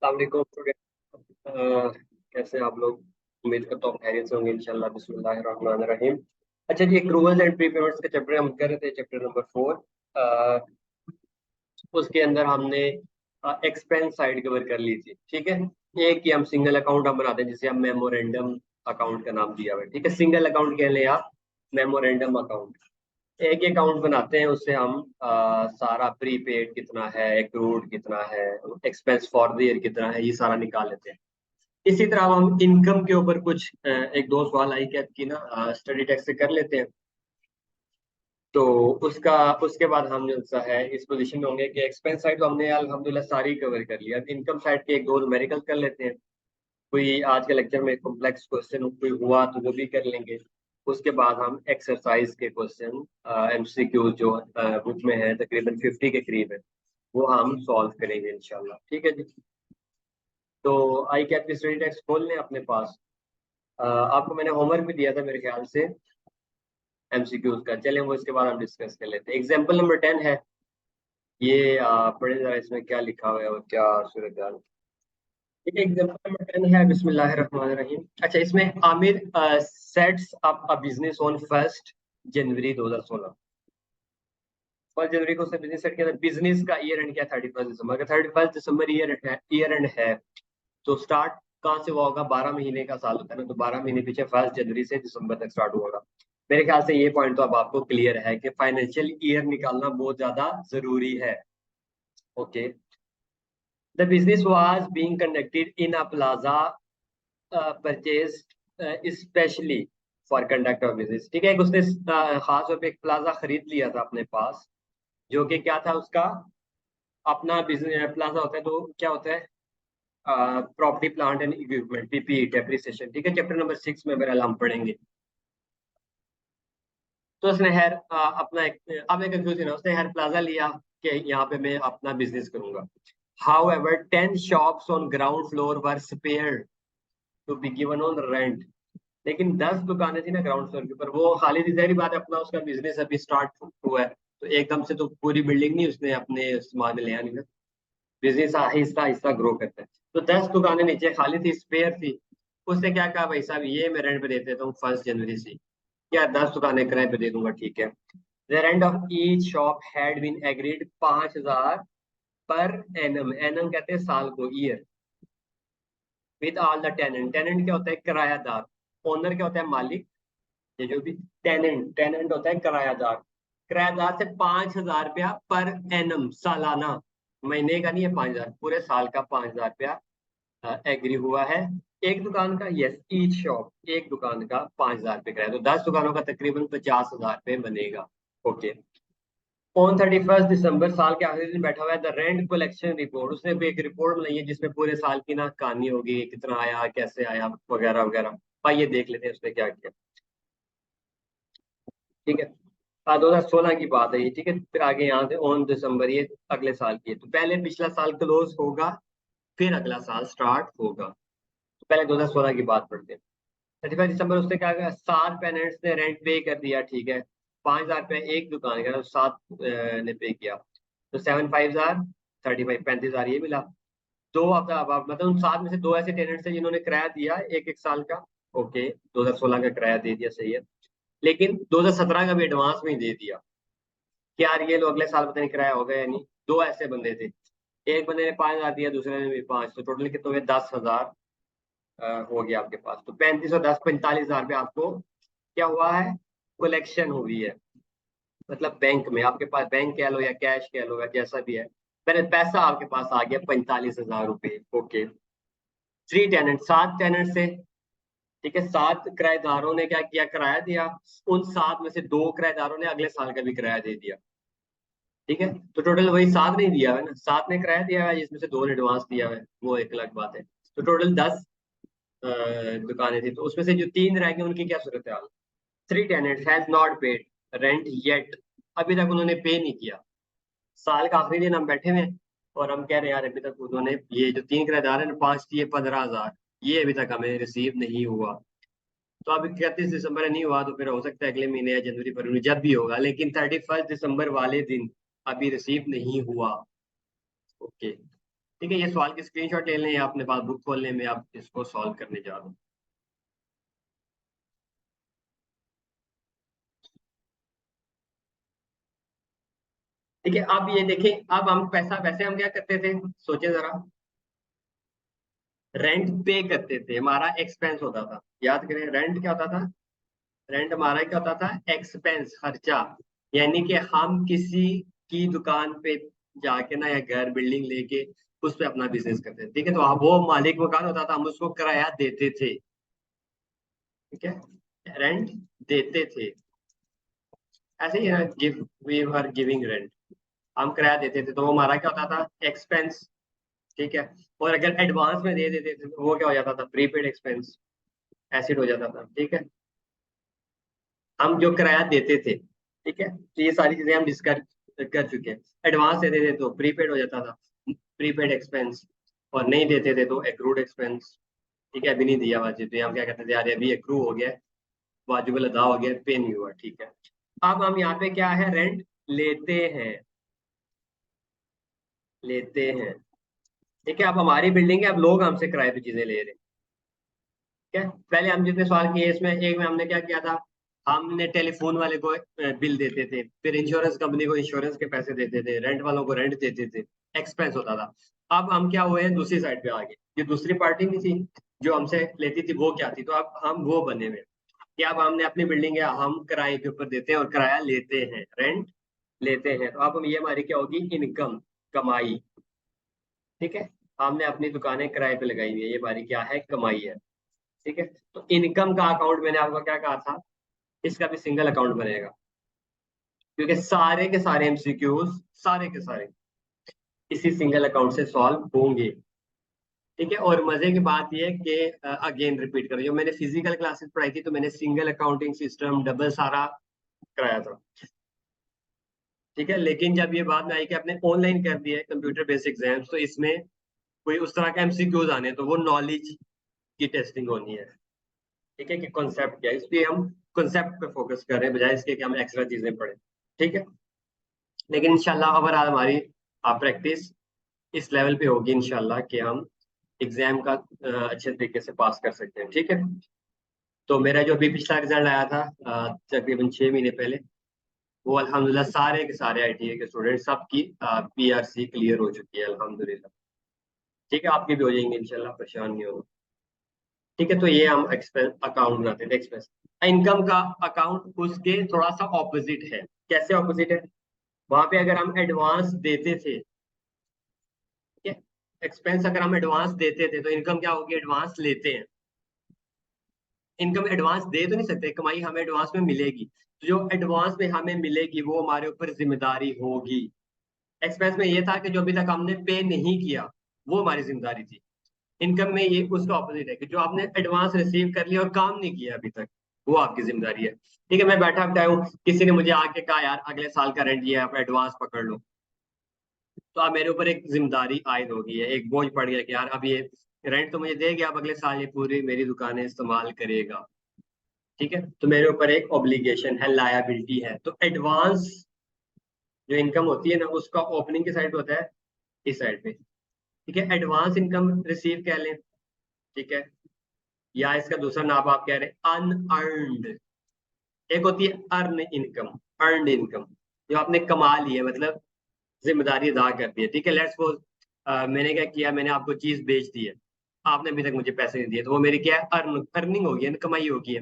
अस्सलाम वालेकुम स्टूडेंट। कैसे हैं आप लोग? उम्मीद करता हूँ खैरियत से होंगे इंशाल्लाह। बिस्मिल्लाहिर्रहमानिर्रहीम। अच्छा जी, एक्रूवल्स एंड प्रीपेमेंट्स का चैप्टर हम कर रहे थे, चैप्टर नंबर 4। उसके अंदर हमने एक्सपेंस साइड कवर कर ली थी। ठीक है, एक ही हम सिंगल अकाउंट हम बनाते हैं जिसे हम मेमोरेंडम अकाउंट का नाम दिया हुआ है। ठीक है, सिंगल अकाउंट कह लें आप, मेमोरेंडम अकाउंट। एक अकाउंट बनाते हैं, उससे हम सारा प्रीपेड कितना है, एक्रूड कितना है, एक्सपेंस फॉर द ईयर कितना है, ये सारा निकाल लेते हैं। इसी तरह हम इनकम के ऊपर कुछ एक दो सवाल आई कैप की ना स्टडी टेक्स्ट से कर लेते हैं। तो उसका उसके बाद हम जो सा है इस पोजीशन में होंगे कि एक्सपेंस साइड तो हमने अल्हम्दुलिल्लाह सारी कवर कर लिया। अब इनकम साइड के एक दो न्यूमेरिकल कर लेते हैं। कोई आज के लेक्चर में कॉम्प्लेक्स क्वेश्चन कोई हुआ तो वो भी कर लेंगे। उसके बाद हम एक्सरसाइज के क्वेश्चन एमसीक्यू जो बुक में है तकरीबन 50 के करीब है, वो हम सॉल्व करेंगे इंशाल्लाह। ठीक है जी। तो आई कैप की स्टडी टेक्स्ट खोल लें अपने पास। आपको मैंने होमवर्क भी दिया था मेरे ख्याल से एमसीक्यूज का। चलें वो इसके बाद हम डिस्कस कर लेते हैं। एग्जाम्पल नंबर 10 है ये। पढ़े जरा इसमें क्या लिखा हुआ है और क्या सूरत हाल। ठीक है, एग्जाम्पल नंबर 10 है। बिस्मिल्लाहिर्रहमानिर्रहीम। अच्छा, इसमें Aamir sets up a business on 1 जनवरी 2016। 1 जनवरी को उसने बिजनेस सेट किया था। बिजनेस का ईयर एंड क्या, 31 दिसंबर का। 31 दिसंबर ईयर एंड है। तो स्टार्ट कहाँ से हुआ होगा? 12 महीने का साल होता है ना, तो 12 महीने पीछे 1 जनवरी से दिसंबर तक स्टार्ट हुआ होगा। मेरे ख्याल से ये पॉइंट तो अब आपको क्लियर है कि फाइनेंशियल ईयर निकालना बहुत ज्यादा जरूरी है। Okay. The business was being conducted in a plaza purchase specially for conduct of business. ठीक है, उसने खास तौर पे एक प्लाजा खरीद लिया था अपने पास, जो कि क्या था उसका अपना बिजनेस प्लाजा होता है तो क्या होता है? Property plant and equipment, PP depreciation. ठीक है, चैप्टर नंबर 6 में बहरहाल हम पढ़ेंगे। तो उसने अपना अब एक कंक्लूजन है, उसने हेयर प्लाजा लिया कि यहाँ पे मैं अपना बिजनेस करूंगा। However, 10 shops on ground floor were spared to be given on rent। लेकिन 10 दुकानें थी ना ग्राउंड फ्लोर के ऊपर, वो खाली थी। जाहिर बात है, अपना उसका बिजनेस अभी स्टार्ट हुआ है, तो एकदम से तो पूरी बिल्डिंग नहीं उसने अपने इस्तेमाल में लिया नहीं ना। बिजनेस आहिस्ता आहिस्ता ग्रो करता है। तो 10 दुकानें नीचे खाली थी, स्पेयर थी। उसने क्या कहा, भाई साहब ये मैं रेंट पे दे देता हूँ 1 जनवरी से। क्या 10 दुकानें किराए पे दे दूंगा, ठीक है। The rent of each shop had been agreed 5,000 per annum. Annum कहते हैं साल को, year. With all the tenant. Tenant क्या होता है? किरायादार। ओनर क्या होता है? मालिक। ये जो भी टेनेंट, टेनेंट होता है किरायादार। किरायादार से 5,000 रुपया पर एनम, सालाना। महीने का नहीं है 5,000, पूरे साल का 5,000 रुपया एग्री हुआ है। एक दुकान का, यस, ईच शॉप, एक दुकान का 5,000 रुपये किराया, तो 10 दुकानों का तकरीबन 50,000 रुपये बनेगा। ओके। ऑन 31 दिसंबर, साल के आखिरी दिन बैठा हुआ है। द रेंट कलेक्शन रिपोर्ट, उसने भी एक रिपोर्ट बनाई है जिसमें पूरे साल की ना कहानी होगी, कितना आया, कैसे आया, वगैरह वगैरह। आइए देख लेते हैं उसने क्या किया। ठीक है, 2016 की बात है ये। ठीक है, फिर आगे यहाँ से ऑन दिसंबर, ये अगले साल की है। तो पहले पिछला साल क्लोज होगा, फिर अगला साल स्टार्ट होगा। तो पहले 2016 की बात पढ़ते हैं। 31 दिसंबर उसने क्या किया, 7 पेरेंट्स ने रेंट पे कर दिया। ठीक है, 5,000 रुपये एक दुकान का, तो 7 ने पे किया। तो 7 5 35, 35,000 ये मिला। दो अब मतलब उन 7 में से दो ऐसे टेनेंट्स हैं जिन्होंने किराया दिया 1 1 साल का। ओके, 2016 का किराया दे दिया, सही है। लेकिन 2017 का भी एडवांस में ही दे दिया कि यार ये लोग अगले साल पता नहीं किराया होगा या नहीं। दो ऐसे बंदे थे, एक बंदे ने 5,000 दिया, दूसरे ने भी 5, तो टोटल कितने हुए? 10,000 हो गया आपके पास। तो 35 और 10, 45,000 रुपये आपको क्या हुआ है? कलेक्शन हुई है। मतलब बैंक में, आपके पास बैंक कह लो या कैश कह लो या जैसा भी है, पहले पैसा आपके पास आ गया 45,000 रुपये। ओके। 3 टेनेंट, 7 टेनेंट से। ठीक है, 7 किराएदारों ने क्या किया? किराया दिया। उन 7 में से दो किराएदारों ने अगले साल का भी किराया दे दिया। ठीक है, तो टोटल वही 7 नहीं दिया है ना, 7 ने किराया दिया है जिसमें से दो ने एडवांस दिया है, वो एक अलग बात है। तो टोटल 10 दुकानें थी, तो उसमें से जो 3 रह गए उनकी क्या सूरत हाल? 3 tenants has not paid rent yet. अभी तक उन्होंने पे नहीं किया। साल का आखिरी दिन हम बैठे हुए हैं और हम कह रहे हैं यार अभी तक उन्होंने, ये जो 3 किराएदार हैं, 5 दिए 15,000, ये अभी तक हमें रिसीव नहीं हुआ। तो अभी 31 दिसंबर नहीं हुआ, तो फिर हो सकता है अगले महीने या जनवरी फरवरी जब भी होगा, लेकिन 31 दिसंबर वाले दिन अभी रिसीव नहीं हुआ। ओके। ठीक है, ये सवाल की स्क्रीनशॉट ले लें या अपने पास बुक खोलने में आप इसको सॉल्व करने जा रहे हो। ठीक है, अब ये देखें, अब हम पैसा वैसे हम क्या करते थे, सोचे जरा, रेंट पे करते थे, हमारा एक्सपेंस होता था। याद करें, रेंट क्या होता था? रेंट हमारा क्या होता था? एक्सपेंस, खर्चा। यानी कि हम किसी की दुकान पे जाके ना, या घर बिल्डिंग लेके उस पे अपना बिजनेस करते थे। ठीक है, तो वो मालिक मकान होता था, हम उसको किराया देते थे। ठीक है, रेंट देते थे। ऐसे ही है, give, we are giving rent, हम किराया देते थे, तो वो हमारा क्या होता था? एक्सपेंस। ठीक है, और अगर एडवांस में दे देते थे तो वो क्या हो जाता था? प्रीपेड एक्सपेंस, एसिड हो जाता था। ठीक है, हम जो किराया देते थे। ठीक है, तो ये सारी चीजें हम डिस्कस कर चुके हैं। एडवांस देते थे तो प्रीपेड हो जाता था, प्रीपेड एक्सपेंस, और नहीं देते थे तो एक्रूड एक्सपेंस। ठीक है, अभी नहीं दिया वाजिब, तो हम क्या कहते थे, यार अभी एक्रू हो गया, वाजिबल अदा हो गया, पे नहीं हुआ। ठीक है, अब हम यहाँ पे क्या है, रेंट लेते हैं, लेते हैं। ठीक है, अब हमारी बिल्डिंग है, अब लोग हमसे किराए पे चीजें ले रहे हैं। ठीक है, पहले हम जितने सवाल किए इसमें, एक में हमने क्या किया था, हमने टेलीफोन वाले को बिल देते थे, फिर इंश्योरेंस कंपनी को इंश्योरेंस के पैसे देते थे, रेंट वालों को रेंट देते थे, एक्सपेंस होता था। अब हम क्या हुए हैं, दूसरी साइड पे आ गए, ये दूसरी पार्टी नहीं थी जो हमसे लेती थी, वो क्या थी, तो अब हम वो बने हुए हैं कि अब हमने अपनी बिल्डिंग है, हम किराए के ऊपर देते हैं और किराया लेते हैं, रेंट लेते हैं। तो अब हम, ये हमारी क्या होगी, इनकम, कमाई। ठीक है, हमने अपनी दुकानें किराए पे लगाई हुई है, ये हमारी क्या है, कमाई है। ठीक है, तो इनकम का अकाउंट मैंने आपको क्या कहा था, इसका भी सिंगल अकाउंट बनेगा, क्योंकि सारे के सारे एमसीक्यूज, सारे के सारे इसी सिंगल अकाउंट से सॉल्व होंगे। ठीक है, और मजे की बात यह है कि अगेन रिपीट करो, जो मैंने फिजिकल क्लासेस पढ़ाई थी तो मैंने सिंगल अकाउंटिंग सिस्टम डबल सारा कराया था। ठीक है, लेकिन जब ये बात में आई कि आपने ऑनलाइन कर दिया है कंप्यूटर बेस्ड एग्जाम्स, तो इसमें कोई उस तरह का एमसीक्यूज आने, तो वो नॉलेज की टेस्टिंग होनी है। ठीक है, कि कॉन्सेप्ट क्या है, इसलिए हम कॉन्सेप्ट पे फोकस कर रहे हैं बजाय इसके कि हम एक्स्ट्रा चीजें पढ़ें। ठीक है, लेकिन इंशाल्लाह ओवरऑल हमारी प्रैक्टिस इस लेवल पे होगी इंशाल्लाह कि हम एग्जाम का अच्छे तरीके से पास कर सकते हैं। ठीक है, तो मेरा जो अभी पिछला रिजल्ट आया था तकरीबन 6 महीने पहले, वो अल्हम्दुलिल्लाह सारे के सारे आईटीआई के स्टूडेंट सबकी पीआरसी क्लियर हो चुकी है अल्हम्दुलिल्लाह। ठीक है, आपकी भी हो जाएंगे इंशाल्लाह, परेशान नहीं होगा। ठीक है, तो ये हम एक्सपेंस अकाउंट बनाते थे, एक्सपेंस। इनकम का अकाउंट उसके थोड़ा सा ऑपोजिट है। कैसे ऑपोजिट है? वहां पे अगर हम एडवांस देते थे, ठीक है, एक्सपेंस अगर हम एडवांस देते थे, तो इनकम क्या होगी, एडवांस लेते हैं। इनकम एडवांस दे तो नहीं सकते, कमाई हमें एडवांस में मिलेगी, तो जो एडवांस में हमें मिलेगी वो हमारे ऊपर जिम्मेदारी होगी। एक्सपेंस में ये था कि जो अभी तक हमने पे नहीं किया वो हमारी जिम्मेदारी थी। इनकम में ये उसका ऑपोजिट है कि जो आपने एडवांस रिसीव कर लिया और काम नहीं किया अभी तक, वो आपकी जिम्मेदारी है। ठीक है, मैं बैठा बैठा हूँ, किसी ने मुझे आके कहा यार अगले साल का रेंट ये है, आप एडवांस पकड़ लो, तो अब मेरे ऊपर एक जिम्मेदारी आयद हो गई है, एक बोझ पड़ गया कि यार अब ये रेंट तो मुझे देगा, अब अगले साल ये पूरी मेरी दुकानें इस्तेमाल करेगा। ठीक है, तो मेरे ऊपर एक ऑब्लिगेशन है, लायबिलिटी है। तो एडवांस जो इनकम होती है ना, उसका ओपनिंग की साइड होता है, इस साइड पे। ठीक है, एडवांस इनकम रिसीव कह लें। ठीक है, या इसका दूसरा नाम आप कह रहे हैं अनअर्नड। एक होती है अर्न इनकम, अर्नड इनकम, जो आपने कमा ली है, मतलब जिम्मेदारी अदा कर दी है। ठीक है, लेट्स सपोज मैंने क्या किया, मैंने आपको चीज बेच दी है, आपने अभी तक मुझे पैसे नहीं दिए, तो वो मेरी क्या है, अर्निंग होगी, कमाई होगी है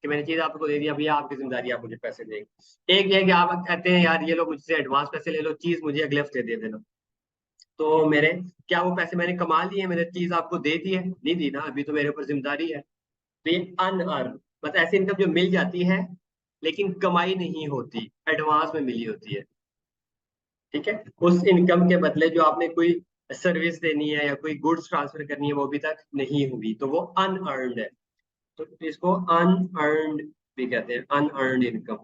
कि मैंने चीज आपको दे दिया, भैया आपकी जिम्मेदारी, आप मुझे पैसे देंगे। एक ये है कि आप कहते हैं यार ये लो मुझसे एडवांस पैसे ले लो, चीज मुझे अगले हफ्ते दे देना, तो मेरे क्या वो पैसे मैंने कमा लिए, मैंने चीज आपको दे दी है, नहीं दी ना, अभी तो मेरे ऊपर जिम्मेदारी है। तो ये अनअर्न, मतलब ऐसी इनकम जो मिल जाती है लेकिन कमाई नहीं होती, एडवांस में मिली होती है। ठीक है, उस इनकम के बदले जो आपने कोई सर्विस देनी है या कोई गुड्स ट्रांसफर करनी है वो अभी तक नहीं हुई, तो वो अनअर्नड है। तो इसको अनअर्नड भी कहते हैं, अनअर्नड इनकम।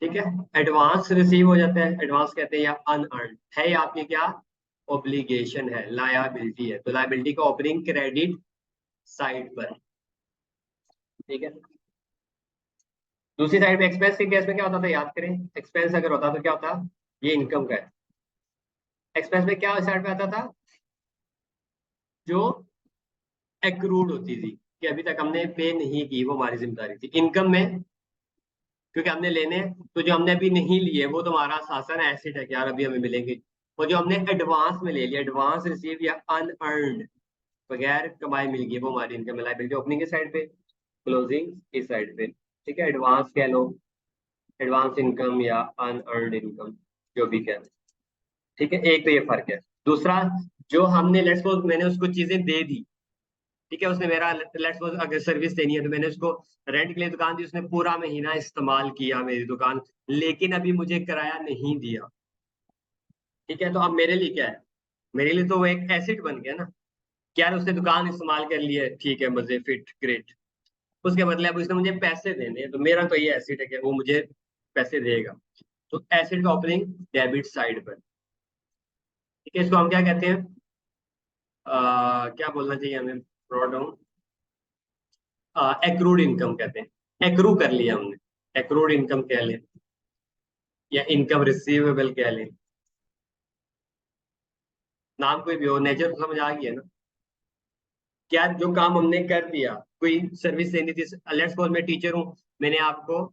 ठीक है, एडवांस रिसीव हो जाता है, एडवांस कहते हैं, या अनअर्नड है, ये आपकी क्या, ऑब्लिगेशन है, लायबिलिटी है। तो लायबिलिटी का ओपनिंग क्रेडिट साइड पर। ठीक है, दूसरी साइड पे एक्सपेंस के केस में क्या होता था, याद करें, एक्सपेंस अगर होता तो क्या होता, ये इनकम का है। एक्सपेंस में क्या साइड पे आता था, जो एक्रूड होती थी कि अभी तक हमने पे नहीं की, वो हमारी जिम्मेदारी थी। इनकम में क्योंकि हमने लेने हैं, तो जो हमने अभी नहीं लिए वो तो हमारा शासन एसेट है कि यार अभी हमें मिलेंगे। और जो हमने एडवांस में ले लिया, एडवांस रिसीव या अनअर्न्ड, बगैर कमाए मिल गई, वो हमारी इनकम लाइबिलिटी ओपनिंग की साइड पे, क्लोजिंग की साइड पे। ठीक है, एडवांस कह लो, एडवांस इनकम या अनअर्न्ड इनकम, जो भी कह लो। ठीक है, एक तो ये फर्क है। दूसरा, जो हमने लेट्स सपोज मैंने उसको चीजें दे दी, ठीक है, उसने मेरा लेट्स सपोज अगर सर्विस देनी है तो मैंने उसको रेंट के लिए दुकान दी, उसने पूरा महीना इस्तेमाल किया मेरी दुकान, लेकिन अभी मुझे किराया नहीं दिया। ठीक है, तो अब मेरे लिए क्या है, मेरे लिए तो वो एक एसेट बन गया ना, कि यार उसने दुकान इस्तेमाल कर ली है, ठीक है, मजे, फिट, ग्रेट। उसके बदले अब उसने मुझे पैसे देने हैं, तो मेरा तो ये एसेट है कि वो मुझे पैसे देगा। तो एसेट का ओपनिंग डेबिट साइड पर। ठीक है, इसको हम क्या कहते हैं, क्या बोलना चाहिए हमें, ब्रॉड डाउन, एक्रूड इनकम कहते हैं। एक्रू कर लिया हमने, एक्रूड इनकम कह लें, या इनकम रिसीवेबल कह लें, नाम कोई भी हो, नेचर तो समझ आ गया ना। क्या जो काम हमने कर दिया, कोई सर्विस देनी थी, लेट्स सपोज मैं टीचर हूँ, मैंने आपको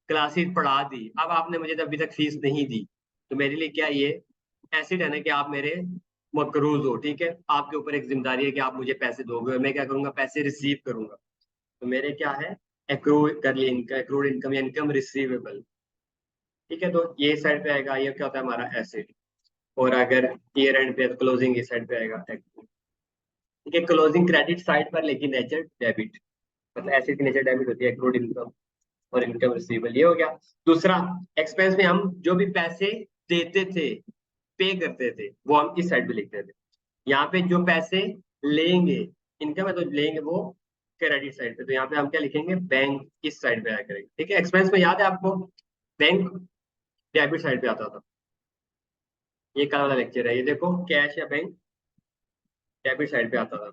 क्लासेस पढ़ा दी, अब आपने मुझे अभी तक फीस नहीं दी, तो मेरे लिए क्या ये एसिड है ना, कि आप मेरे मकरूज हो। ठीक है, आपके ऊपर एक जिम्मेदारी है कि आप मुझे पैसे दोगे, और मैं क्या करूंगा, पैसे रिसीव करूंगा। तो मेरे क्या है, एक्रू कर लिए इनका, एक्रूड इनकम या इनकम रिसीवेबल। ठीक है, तो ये साइड पे आएगा, ये क्या होता है हमारा एसिड। और अगर ईयर एंड पे क्लोजिंग इस साइड पे आएगा। ठीक है, क्लोजिंग क्रेडिट साइड पर, लेकिन नेचर डेबिट, मतलब एसिड की नेचर डेबिट होती है, एक्रूड इनकम और इनकम रिसीवेबल, ये हो गया। दूसरा, एक्सपेंस में हम जो भी पैसे देते थे, पे करते थे, वो हम इस साइड पे लिखते थे। यहाँ पे जो पैसे लेंगे, इनकम है तो लेंगे वो क्रेडिट साइड पे, तो यहाँ पे हम क्या लिखेंगे, बैंक इस साइड पे आया करेंगे। ठीक है, एक्सपेंस में याद है आपको, बैंक डेबिट साइड पे आता था। ये कल वाला लेक्चर है, ये देखो, कैश या बैंक डेबिट साइड पे आता था।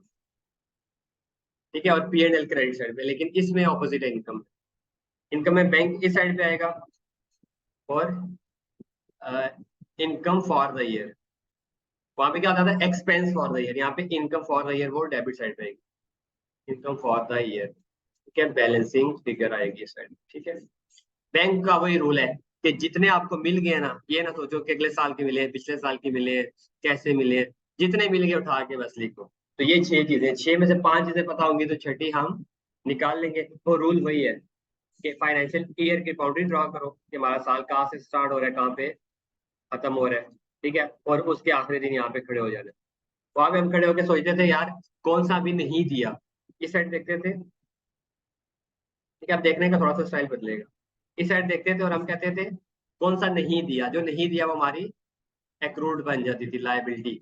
ठीक है, और P and L credit side पे, लेकिन इसमें ऑपोजिट है इनकम। इनकम में बैंक इस साइड पे आएगा, और इनकम फॉर द ईयर, वहां पे क्या होता था, एक्सपेंस फॉर द ईयर, यहाँ पे इनकम फॉर द ईयर वो डेबिट साइड पे आएगी, इनकम फॉर द ईयर। ठीक है, बैलेंसिंग फिगर आएगी इस साइड। ठीक है, बैंक का वही रूल है कि जितने आपको मिल गए ना, ये ना सोचो कि अगले साल के मिले हैं, पिछले साल के मिले हैं, कैसे मिले हैं, जितने मिल गए उठा के बस लिखो। तो ये छह चीजें, छह में से पांच चीजें पता होंगी तो छठी हम निकाल लेंगे। तो रूल वही है कि फाइनेंशियल ईयर की बाउंड्री ड्रॉ करो, कि हमारा साल कहाँ से स्टार्ट हो रहा है, कहाँ पे खत्म हो रहा है। ठीक है, और उसके आखिरी दिन यहाँ पे खड़े हो जाना। वहां पे हम खड़े होकर सोचते थे यार कौन सा भी नहीं दिया, इस साइड देखते थे। ठीक है, अब देखने का थोड़ा सा स्टाइल बदलेगा। इस साइड देखते थे और हम कहते थे कौन सा नहीं दिया, जो नहीं दिया वो हमारी एक्रूड बन जाती थी, लाइबिलिटी।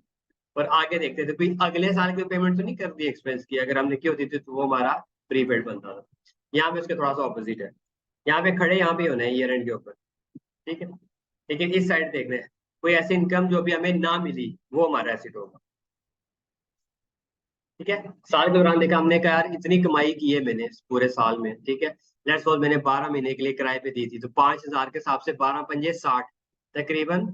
और आगे देखते थे कोई अगले साल की पेमेंट तो नहीं कर दी एक्सपेंस की, अगर हमने की होती थी तो वो हमारा प्रीपेड बनता था। यहाँ पे उसके थोड़ा सा ऑपोजिट है, यहाँ पे खड़े यहाँ पे होना है ईयर एंड के ऊपर। ठीक है, लेकिन इस साइड देखना है, कोई ऐसी इनकम जो भी हमें ना मिली, वो हमारा एसिड होगा। ठीक है, साल के दौरान देखा हमने कहा यार इतनी कमाई की है मैंने इस पूरे साल में। ठीक है, लेट्स सपोज मैंने 12 महीने के लिए किराए पे दी थी, तो 5,000 के हिसाब से 12 पंजे 60, तकरीबन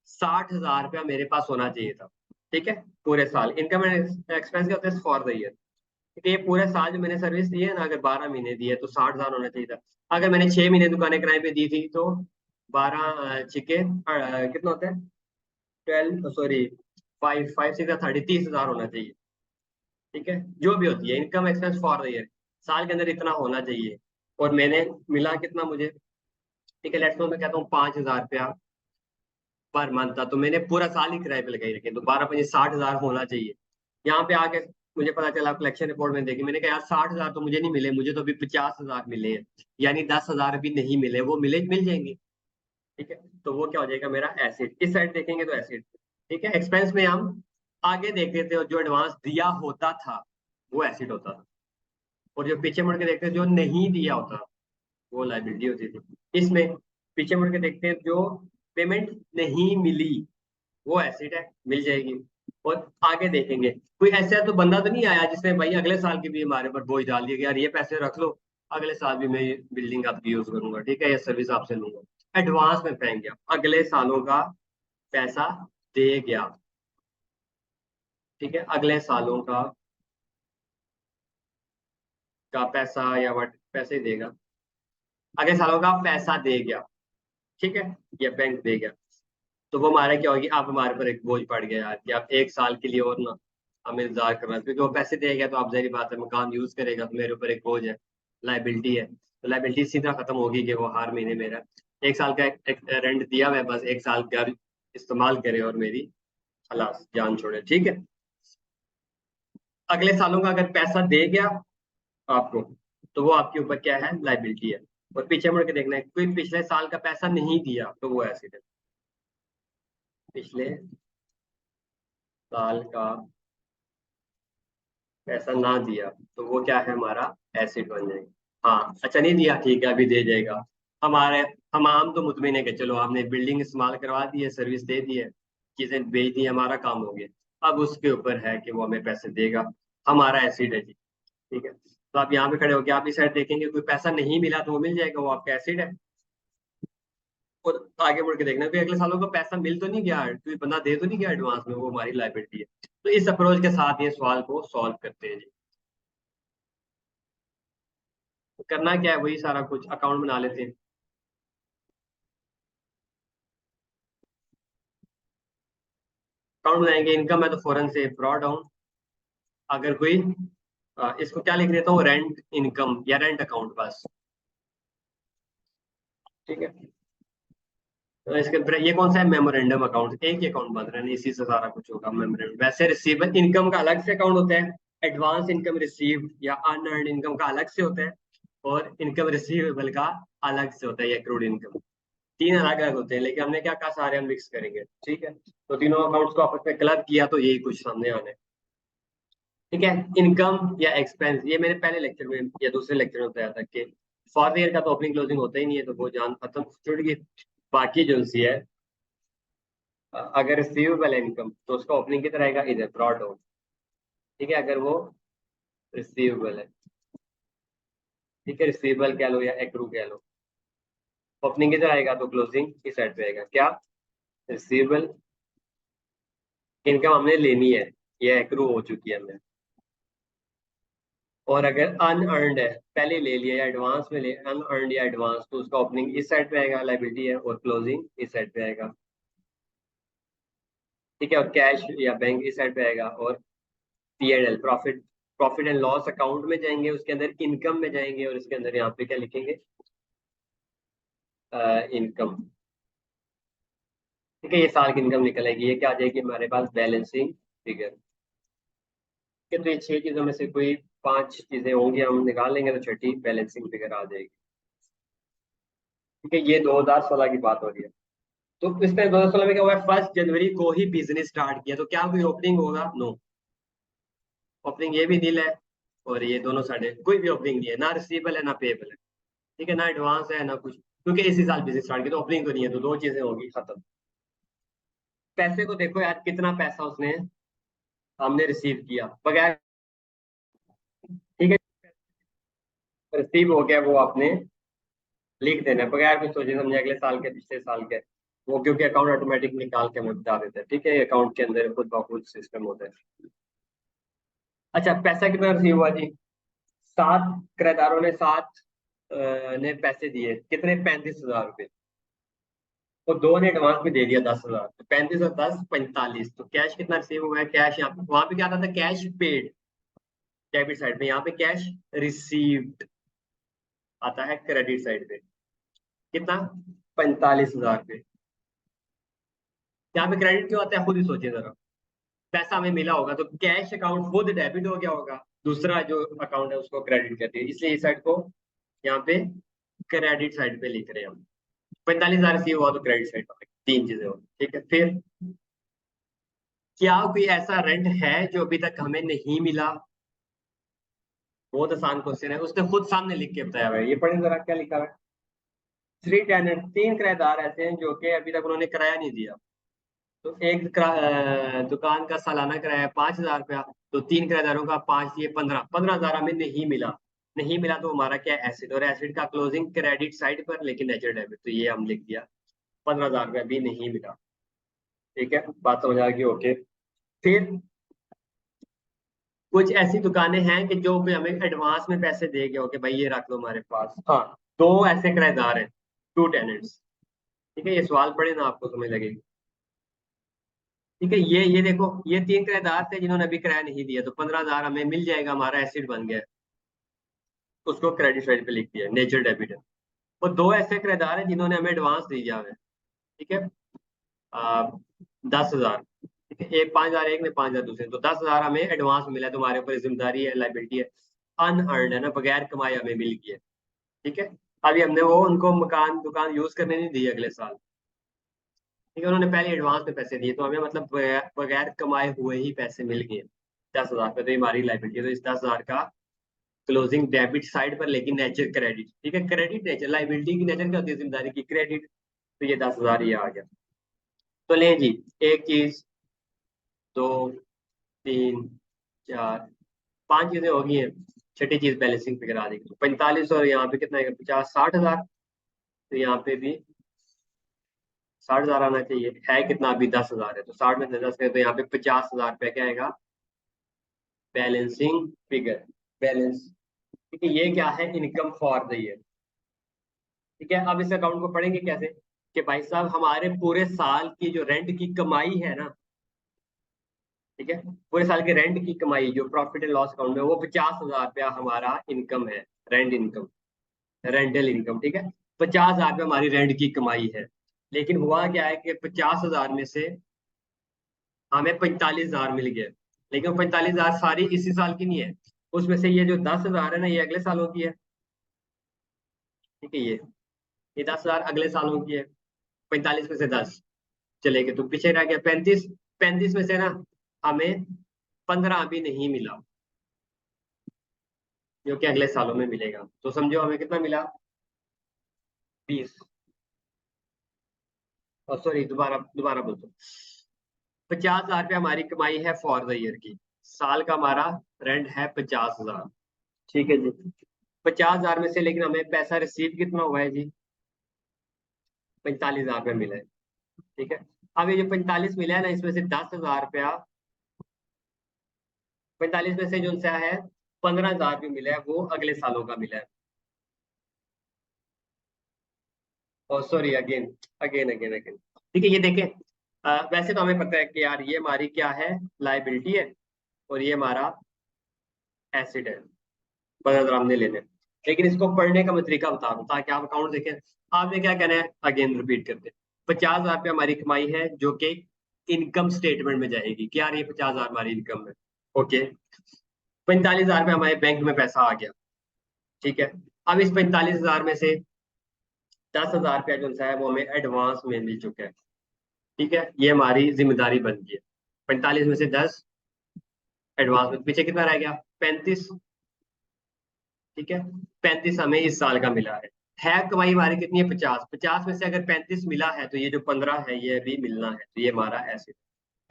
60,000 रुपया मेरे पास होना चाहिए था। ठीक है, पूरे साल इनकम एंड एक्सपेंस क्या होता है फॉर द ईयर। ठीक है, ये पूरे साल जो मैंने सर्विस दी है ना, अगर 12 महीने दी है तो 60,000 होना चाहिए था। अगर मैंने 6 महीने दुकानें किराए पे दी थी, तो 12 छिके कितना होता है, 12, सॉरी, 5 5 6 30, 30,000 होना चाहिए। ठीक है, जो भी होती है income expense for the year, साल के अंदर इतना होना चाहिए। और मैंने मिला कितना मुझे, ठीक है, लेट्स सपोज मैं कहता हूँ 5,000 रुपया पर मंथ था, तो मैंने पूरा साल ही किराए पे लगाई रखे, तो 12 पंजे 60,000 होना चाहिए। यहाँ पे आके मुझे पता चला, कलेक्शन रिपोर्ट में देखी, मैंने कहा यार 60,000 तो मुझे नहीं मिले, मुझे तो अभी 50,000 मिले हैं, यानी 10,000 अभी नहीं मिले, वो मिल जाएंगे। ठीक है, तो वो क्या हो जाएगा मेरा एसिड, इस साइड देखेंगे तो एसिड। ठीक है, एक्सपेंस में हम आगे देखते थे और जो एडवांस दिया होता था वो एसिड होता था, और जो पीछे मुड़ के देखते थे जो नहीं दिया होता वो लाइबिलिटी होती थी। इसमें पीछे मुड़ के देखते हैं जो पेमेंट नहीं मिली, वो एसिड है, मिल जाएगी। और आगे देखेंगे कोई ऐसा तो बंदा तो नहीं आया जिसने भाई अगले साल की भी हमारे ऊपर बोझ डाल दिया कि यार ये पैसे रख लो, अगले साल भी मैं ये बिल्डिंग आपकी यूज करूंगा, ठीक है, ये सर्विस आपसे लूंगा। एडवांस में फेंक गया, अगले सालों का पैसा दे गया, ठीक है, अगले सालों का पैसा या वट पैसे देगा, अगले सालों का पैसा दे गया, ठीक है, या बैंक दे गया। तो वो हमारा क्या होगी, आप हमारे पर एक बोझ पड़ गया यार कि आप एक साल के लिए और ना हमें इंतजार करना है, क्योंकि वो पैसे देगा तो आप जाहिर बात है मकान यूज करेगा, तो मेरे ऊपर एक बोझ है, लाइबिलिटी है। तो लाइबिलिटी इसी तरह खत्म होगी कि वो हर महीने मेरा एक साल का एक रेंट दिया हुआ है, बस एक साल घर इस्तेमाल करे और मेरी खलास जान छोड़े, ठीक है। अगले सालों का अगर पैसा दे गया आपको, तो वो आपके ऊपर क्या है, लाइबिलिटी है। और पीछे मुड़ के देखना है, कोई पिछले साल का पैसा नहीं दिया तो वो एसिड है। पिछले साल का पैसा ना दिया तो वो क्या है, हमारा एसिड बन जाएगा। हाँ अच्छा, नहीं दिया ठीक है, अभी दे जाएगा। हमारे हम आम तो मुतमिन है कि चलो आपने बिल्डिंग इस्तेमाल करवा दी है, सर्विस दे दी है, चीजें बेच दी, हमारा काम हो गया। अब उसके ऊपर है कि वो हमें पैसे देगा, हमारा एसिड है जी, ठीक है। तो आप यहाँ पे खड़े होकर आप इस साइड देखेंगे, कोई पैसा नहीं मिला तो वो मिल जाएगा, वो आपका एसिड है। और आगे बढ़ के देखना कोई अगले सालों का पैसा मिल तो नहीं गया, कोई बंदा दे तो नहीं गया एडवांस में, वो हमारी लाइबिलिटी है। तो इस अप्रोच के साथ ये सवाल को सॉल्व करते हैं जी। तो करना क्या है, वही सारा कुछ अकाउंट बना लेते हैं। अकाउंट बनाएंगे, इनकम है तो फौरन से ड्रॉ डाउन। अगर कोई इसको क्या लिख देता हूँ, रेंट इनकम या रेंट अकाउंट बस, ठीक है। तो इसके ऊपर ये कौन सा है, मेमोरेंडम अकाउंट, एक ही अकाउंट बन रहा है, इसी से सारा कुछ होगा। मेमोरेंडम वैसे रिसीवेबल इनकम का अलग से अकाउंट होता है, एडवांस इनकम रिसीव्ड या अनअर्न्ड इनकम का अलग से होता है, और इनकम रिसीवेबल का अलग से होता है, या एक्रूड इनकम। तीन अलग अलग होते हैं, लेकिन हमने क्या कहा, सारे हम मिक्स करेंगे, ठीक है। तो तीनों अकाउंट्स को आपस में क्लब किया तो यही कुछ सामने आने, ठीक है। इनकम या एक्सपेंस, ये मैंने पहले लेक्चर में या दूसरे लेक्चर में बताया था कि फॉर ईयर का तो ओपनिंग क्लोजिंग होता ही नहीं है, तो वो जान खत्म छुट गई। बाकी जो सी है, अगर रिसीवेबल है इनकम तो उसका ओपनिंग कितना रहेगा, इधर ब्रॉड डाउन, ठीक है, अगर वो रिसीवेबल है, ठीक है, रिसीवेबल कह लो या एक्रू कह लो, ओपनिंग किधर आएगा तो क्लोजिंग इस साइड पे आएगा, क्या, रिसीवेबल इनकम हमने लेनी है, ये एक्रू हो चुकी है हमने। और अगर अनअर्नड है, पहले ले लिया या एडवांस में ले, अनअर्नड या एडवांस, तो उसका ओपनिंग इस साइड पे आएगा, लाइबिलिटी है, और क्लोजिंग इस साइड पे आएगा, ठीक है। और कैश या बैंक इस साइड पे आएगा, और P&L profit, profit and loss account में जाएंगे, उसके अंदर इनकम में जाएंगे, और इसके अंदर यहाँ पे क्या लिखेंगे, इनकम, ठीक है। ये साल की इनकम निकल आएगी, ये क्या आ जाएगी हमारे पास, बैलेंसिंग फिगर, ठीक है। तो ये छह चीजों में से कोई पांच चीजें होंगी, हम निकाल लेंगे तो छठी बैलेंसिंग फिगर आ जाएगी, ठीक है। ये 2016 की बात हो रही है। तो इसमें 2016 में क्या हुआ है, 1 जनवरी को ही बिजनेस स्टार्ट किया, तो क्या कोई ओपनिंग होगा, नो। ओपनिंग ये भी नील है, और ये दोनों साइड कोई भी ओपनिंग नहीं है, ना रिसीवेबल है ना पेएबल है, ठीक है, ना एडवांस है ना कुछ, क्योंकि इसी साल बिजनेस स्टार्ट किया, तो ओपनिंग तो नहीं है, तो दो चीजें होगी खत्म। पैसे को देखो यार, कितना पैसा उसने हमने रिसीव किया बगैर, ठीक है, रिसीव हो गया, वो आपने लिख देना है बगैर कुछ सोचे समझे, अगले साल के पिछले साल के, वो क्योंकि अकाउंट ऑटोमेटिक निकाल के हमें बता देता है, ठीक है, अकाउंट के अंदर खुद ब खुद सिस्टम होता है। अच्छा, पैसा कितना रिसीव हुआ जी, सात किराएदारों ने सात ने पैसे दिए, कितने, 35,000 रुपये, और दो ने एडवांस में दे दिया 10,000, तो 35 और 10 45, तो कैश कितना रिसीव हुआ है, कैश यहाँ पे, वहां पे क्या आता था, कैश पेड, डेबिट साइड पे, यहाँ पे कैश रिसीव्ड आता है क्रेडिट साइड पे, कितना, 45,000 रुपये। यहाँ पे क्रेडिट क्यों आता है, खुद ही सोचिए जरा, पैसा हमें मिला होगा तो कैश अकाउंट खुद डेबिट हो गया होगा, दूसरा जो अकाउंट है उसको क्रेडिट कर दिया, इसलिए इस साइड को यहाँ पे क्रेडिट साइड पे लिख रहे हैं हम। 45,000 रिसीव हुआ तो क्रेडिट साइड पर, तीन चीजें हो, ठीक है। फिर क्या कोई ऐसा रेंट है जो अभी तक हमें नहीं मिला, बहुत आसान क्वेश्चन है, उसने खुद सामने लिख के बताया हुआ है, ये पढ़े जरा क्या लिखा हुआ है, 3 टेनेंट, तीन किराएदार ऐसे हैं जो कि अभी तक उन्होंने किराया नहीं दिया। तो एक दुकान का सालाना किराया है 5,000 रुपया, तो तीन किराएदारों का पांच, ये 15,000 हमें नहीं मिला। नहीं मिला तो हमारा क्या, एसिड, और एसिड का क्लोजिंग क्रेडिट साइड पर लेकिन नेचर डेबिट, तो ये हम लिख दिया, 15,000 रुपया भी नहीं मिला, ठीक है, बात समझ आ गई? ओके। फिर कुछ ऐसी दुकानें हैं कि जो भी हमें एडवांस में पैसे दे गए हो कि भाई ये रख लो हमारे पास। हाँ, दो ऐसे किराएदार हैं, टू टेनेंट्स। ठीक है, ये सवाल पढ़े ना आपको समझ लगेगी। ठीक है, ये देखो, ये तीन किराएदार थे जिन्होंने अभी किराया नहीं दिया, तो 15,000 हमें मिल जाएगा, हमारा एसिड बन गया है। उसको क्रेडिट साइड पे लिख दिया, नेचर डेबिट है। और दो ऐसे किराएदार हैं जिन्होंने हमें एडवांस दिया है। ठीक है, 10,000। ठीक है, एक 5,000 एक ने, 5,000 दूसरे, तो 10,000 हमें एडवांस मिला है, तुम्हारे ऊपर जिम्मेदारी है, लाइबिलिटी है। अनअर्नड है ना, बगैर कमाए हमें मिल गई है। ठीक है, अभी हमने वो उनको मकान दुकान यूज करने नहीं दी अगले साल। ठीक है, उन्होंने पहले एडवांस में पैसे दिए, तो हमें मतलब बगैर बगैर कमाए हुए ही पैसे मिल गए। 10,000 पे तो ये हमारी लाइबिलिटी है, तो इस 10,000 का क्लोजिंग डेबिट साइड पर, लेकिन नेचर क्रेडिट। ठीक है, क्रेडिट नेचर, लाइबिलिटी की नेचर क्या होती है, जिम्मेदारी की क्रेडिट। तो ये 10,000 ये आ गया। तो लें जी, एक चीज, दो, तीन, चार, पांच चीजें हो गई हैं। छठी चीज बैलेंसिंग पे करा देगी, तो 45 और यहाँ पे कितना है, 50, 60,000। तो यहाँ पे भी 60,000 आना चाहिए, है कितना अभी, 10,000 है, तो 60 में से 10 है, तो यहाँ पे 50,000 रुपये क्या आएगा, बैलेंसिंग फिगर, बैलेंस। ठीक है, ये क्या है, इनकम फॉर द ईयर। ठीक है, अब इस अकाउंट को पढ़ेंगे कैसे, कि भाई साहब हमारे पूरे साल की जो रेंट की कमाई है ना, ठीक है, पूरे साल के रेंट की कमाई जो प्रॉफिट एंड लॉस अकाउंट में, वो 50,000 रुपया हमारा इनकम है, रेंट इनकम, रेंटल इनकम। ठीक है, 50,000 रुपया हमारी रेंट की कमाई है। लेकिन हुआ क्या है कि 50,000 में से हमें 45,000 मिल गए। लेकिन वो 45,000 सारी इसी साल की नहीं है, उसमें से ये जो 10,000 है ना, ये अगले सालों की है। ठीक है, ये 10,000 अगले सालों की है। 45 में से 10 चले गए तो पीछे रह गया 35। 35 में से ना हमें 15 अभी नहीं मिला, जो कि अगले सालों में मिलेगा, तो समझो हमें कितना मिला, 20। सॉरी, दोबारा दोबारा बोल दो। 50,000 रुपया हमारी कमाई है फॉर द ईयर की, साल का हमारा रेंट है 50,000। ठीक है जी, 50,000 में से लेकिन हमें पैसा रिसीव कितना हुआ है जी, 45,000 रुपया मिला है। ठीक है, अब ये जो 45 मिला है ना, इसमें से 10,000 रुपया, 45 में से जो सा है 15,000 भी मिला है, वो अगले सालों का मिला है। और sorry, again again again again. ठीक है, ये देखें, वैसे तो हमें पता है कि यार ये हमारी क्या है, लाइबिलिटी है, और ये हमारा एसिड है, 15,000 हमने लेने हैं। लेकिन इसको पढ़ने का मैं तरीका बता दूं ताकि आप अकाउंट देखें। आपने क्या कहना है, अगेन रिपीट करते, 50,000 रुपया हमारी कमाई है जो कि इनकम स्टेटमेंट में जाएगी कि यार ये 50,000 हमारी इनकम है। ओके, 45,000 रुपया हमारे बैंक में पैसा आ गया। ठीक है, अब इस 45,000 में से 10,000 रुपया जो है वो हमें एडवांस में मिल चुका है। ठीक है, ये हमारी जिम्मेदारी बन गई है। 45 में से 10 एडवांस में, पीछे कितना रह गया, 35। ठीक है, 35 हमें इस साल का मिला है कमाई हमारी कितनी है, 50। 50 में से अगर 35 मिला है, तो ये जो 15 है ये भी मिलना है, तो ये हमारा ऐसे।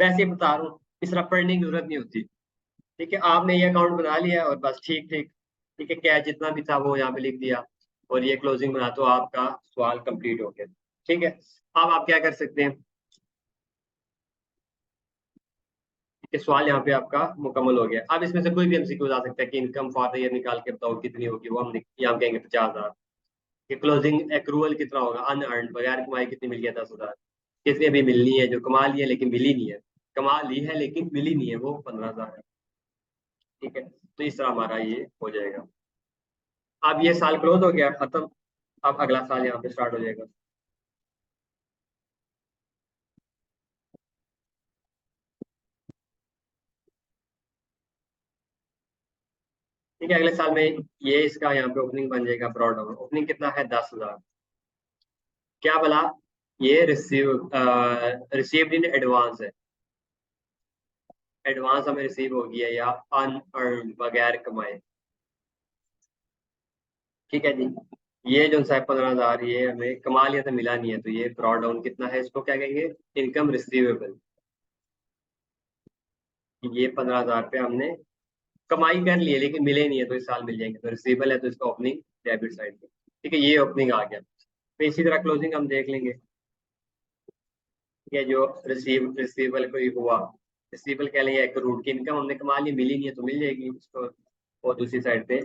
वैसे ही बता रहा हूँ, इस तरह पढ़ने की जरूरत नहीं होती। ठीक है, आपने ये अकाउंट बना लिया और बस ठीक ठीक। ठीक है, क्या जितना भी था वो यहाँ पे लिख दिया, और ये क्लोजिंग बना, तो आपका सवाल कंप्लीट हो गया। ठीक है, अब आप क्या कर सकते हैं कि सवाल यहाँ पे आपका मुकम्मल हो गया। अब इसमें से कोई भी एमसीक्यू आ सकता है कि इनकम फॉर द ईयर निकाल के बताओ कितनी होगी, वो यहाँ कहेंगे 50,000। कि क्लोजिंग एक्रूवल कितना होगा, अनअर्न, बगैर कमाई कितनी मिल गया, 10,000। कितनी अभी मिलनी है, जो कमा ली है लेकिन मिली नहीं है, कमा ली है लेकिन मिली नहीं है, वो 15,000 है। ठीक है, तो इस तरह हमारा ये हो जाएगा। अब ये साल क्लोज हो गया, खत्म। अब अगला साल यहाँ पे स्टार्ट हो जाएगा। ठीक है, अगले साल में ये इसका यहाँ पे ओपनिंग बन जाएगा, ब्रॉड ओपनिंग कितना है, 10,000। क्या बोला, ये रिसीव्ड इन एडवांस है, एडवांस हमें रिसीव हो गया, या अनअर्न, बगैर कमाए। ठीक है जी, ये जो है 15,000, ये हमें कमा लिया था, मिला नहीं है, तो ये ड्रॉ डाउन कितना है, इसको क्या कहेंगे, इनकम रिसीवेबल। ये 15,000 रुपये हमने कमाई कर लिए लेकिन मिले नहीं है, तो इस साल मिल जाएंगे, तो रिसीवेबल है, तो इसका ओपनिंग डेबिट साइड पे। ठीक है, ये ओपनिंग आ गया, तो इसी तरह क्लोजिंग हम देख लेंगे। ये जो रिसीवेबल कोई हुआ, रिसीवेबल कह लें, या 1 करोड़ की इनकम हमने कमा ली, मिली नहीं है तो मिल जाएगी उसको। और दूसरी साइड पे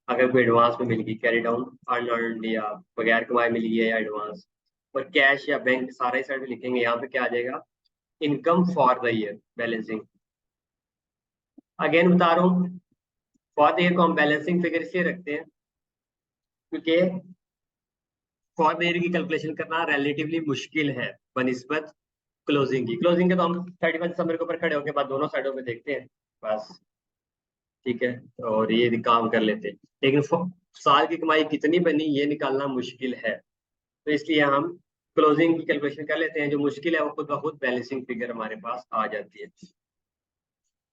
अगर कोई एडवांस में मिल गई, कैरी डाउन अनअर्न्ड या बगैर कमाए मिली है या एडवांस, और कैश या बैंक सारा ही साइड में लिखेंगे, यहाँ पे क्या आ जाएगा, income for the year balancing. Again बता रहा हूँ, फॉर द ईयर को हम बैलेंसिंग फिगर इसलिए रखते हैं क्योंकि फॉर द ईयर की कैलकुलेशन करना रिलेटिवली मुश्किल है बनिस्बत क्लोजिंग की। क्लोजिंग के तो हम 31 दिसंबर के ऊपर खड़े होकर बाद दोनों साइडों में देखते हैं बस, ठीक है, और ये भी काम कर लेते हैं। लेकिन साल की कमाई कितनी बनी ये निकालना मुश्किल है, तो इसलिए हम क्लोजिंग की कैलकुलेशन कर लेते हैं। जो मुश्किल है वो खुद ब खुद बैलेंसिंग फिगर हमारे पास आ जाती है।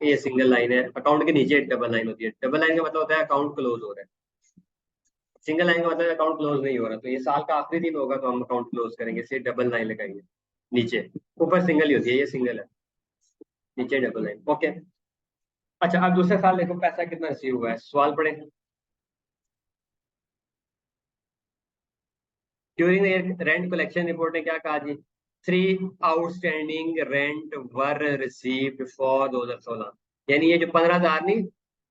ये सिंगल लाइन है, अकाउंट के नीचे डबल लाइन होती है। डबल लाइन का मतलब होता है अकाउंट क्लोज हो रहा है, सिंगल लाइन का मतलब अकाउंट क्लोज नहीं हो रहा। तो ये साल का आखिरी दिन होगा तो हम अकाउंट क्लोज करेंगे, इसे डबल लाइन लगाएंगे। नीचे ऊपर सिंगल ही होती है, ये सिंगल है, नीचे डबल लाइन। ओके। अच्छा, अब दूसरे साल देखो पैसा कितना रिसीव हुआ है, सवाल पढ़े। ड्यूरिंग रेंट कलेक्शन रिपोर्ट ने क्या कहा जी, 3 outstanding rent were received for 2016। यानी ये जो 15,000 नहीं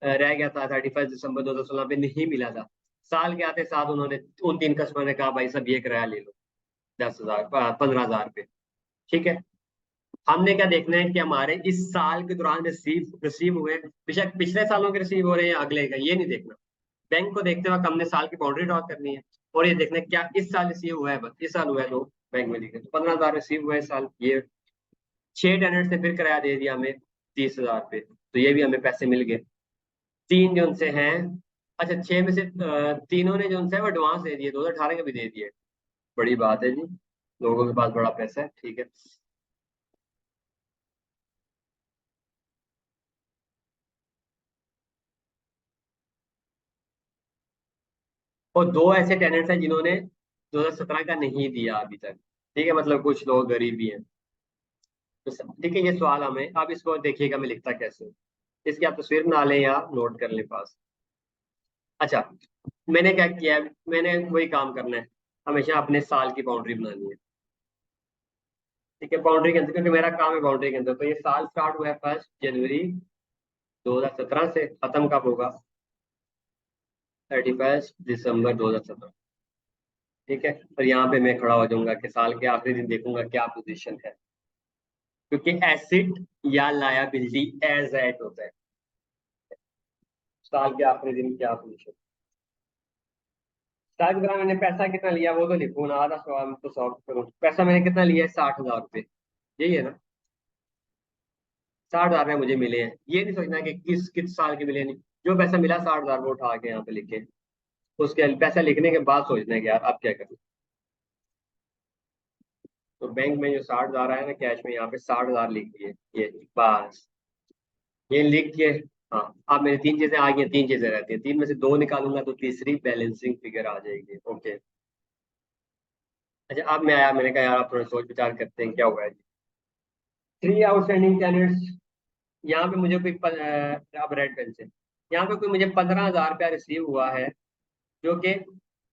रह गया था 31 दिसंबर 2016 पे नहीं मिला था, साल के आते साथ उन्होंने उन 3 कस्टमर ने कहा भाई सब ये किराया ले लो, 10,000 15,000 पे। ठीक है, हमने क्या देखना है कि हमारे इस साल के दौरान रिसीव रिसीव हुए, बेशक पिछले सालों के रिसीव हो रहे हैं या अगले का, ये नहीं देखना। बैंक को देखते वक्त हमने साल की बाउंड्री ड्रॉ करनी है, और ये देखना है क्या इस साल रिसीव हुआ है, बस इस साल हुआ है तो बैंक में लिखे तो 15,000 रिसीव हुआ है इस साल। ये 6 टेनेंट से फिर किराया दे दिया हमें 30,000 पे, तो ये भी हमें पैसे मिल गए। तीन जो उनसे हैं, अच्छा 6 में से तीनों ने जो उनसे है वो एडवांस दे दिए, 2018 के भी दे दिए। बड़ी बात है जी, लोगों के पास बड़ा पैसा है, ठीक है। और दो ऐसे टेनेंट्स हैं जिन्होंने 2017 का नहीं दिया अभी तक, ठीक है, मतलब कुछ लोग गरीब भी हैं। तो ठीक है, ये सवाल हमें, अब इसको देखिएगा मैं लिखता कैसे हूँ। इसकी आप तस्वीर बना लें या नोट कर लें पास। अच्छा, मैंने क्या किया है, मैंने वही काम करना है, हमेशा अपने साल की बाउंड्री बनानी है। ठीक है, बाउंड्री के अंदर, क्योंकि मेरा काम है बाउंड्री के अंदर, तो ये साल स्टार्ट हुआ है 1 जनवरी 2017 से, खत्म कब होगा, 31 दिसंबर 2017। ठीक है, और यहाँ पे मैं खड़ा हो जाऊंगा कि साल के आखिरी दिन देखूंगा क्या पोजीशन है, क्योंकि एसिड या लायबिलिटी एज एट होता है, साल के आखिरी दिन क्या पोजीशन। साल के दौरान मैंने पैसा कितना लिया वो तो लिखूँ ना, आधा सवाल तो सॉल्व करूँ। पैसा मैंने कितना लिया है, 60,000 रुपये, यही है ना, 60,000 रुपये मुझे मिले हैं। ये नहीं सोचना कि किस किस साल के मिले, नहीं, जो पैसा मिला 60,000 वो उठा के यहाँ पे लिखे। उसके पैसा लिखने के बाद सोचना है कि यार अब क्या करूँ। तो बैंक में जो 60,000 आया ना कैश में, यहाँ पे 60,000 लिख दिए, ये बस, ये लिख के। हाँ, अब मेरी तीन चीजें आ गई हैं, तीन चीजें रहती हैं, तीन में से दो निकालूंगा तो तीसरी बैलेंसिंग फिगर आ जाएगी। ओके। अच्छा, अब मैं आया, मैंने कहा यार आप थोड़ा सोच विचार करते हैं क्या हुआ है। 3 आउटस्टैंडिंग कैंडिडेट्स, यहाँ पे मुझे कोई अब रेड पेन से, यहाँ पे कोई मुझे 15,000 रुपया रिसीव हुआ है, जो कि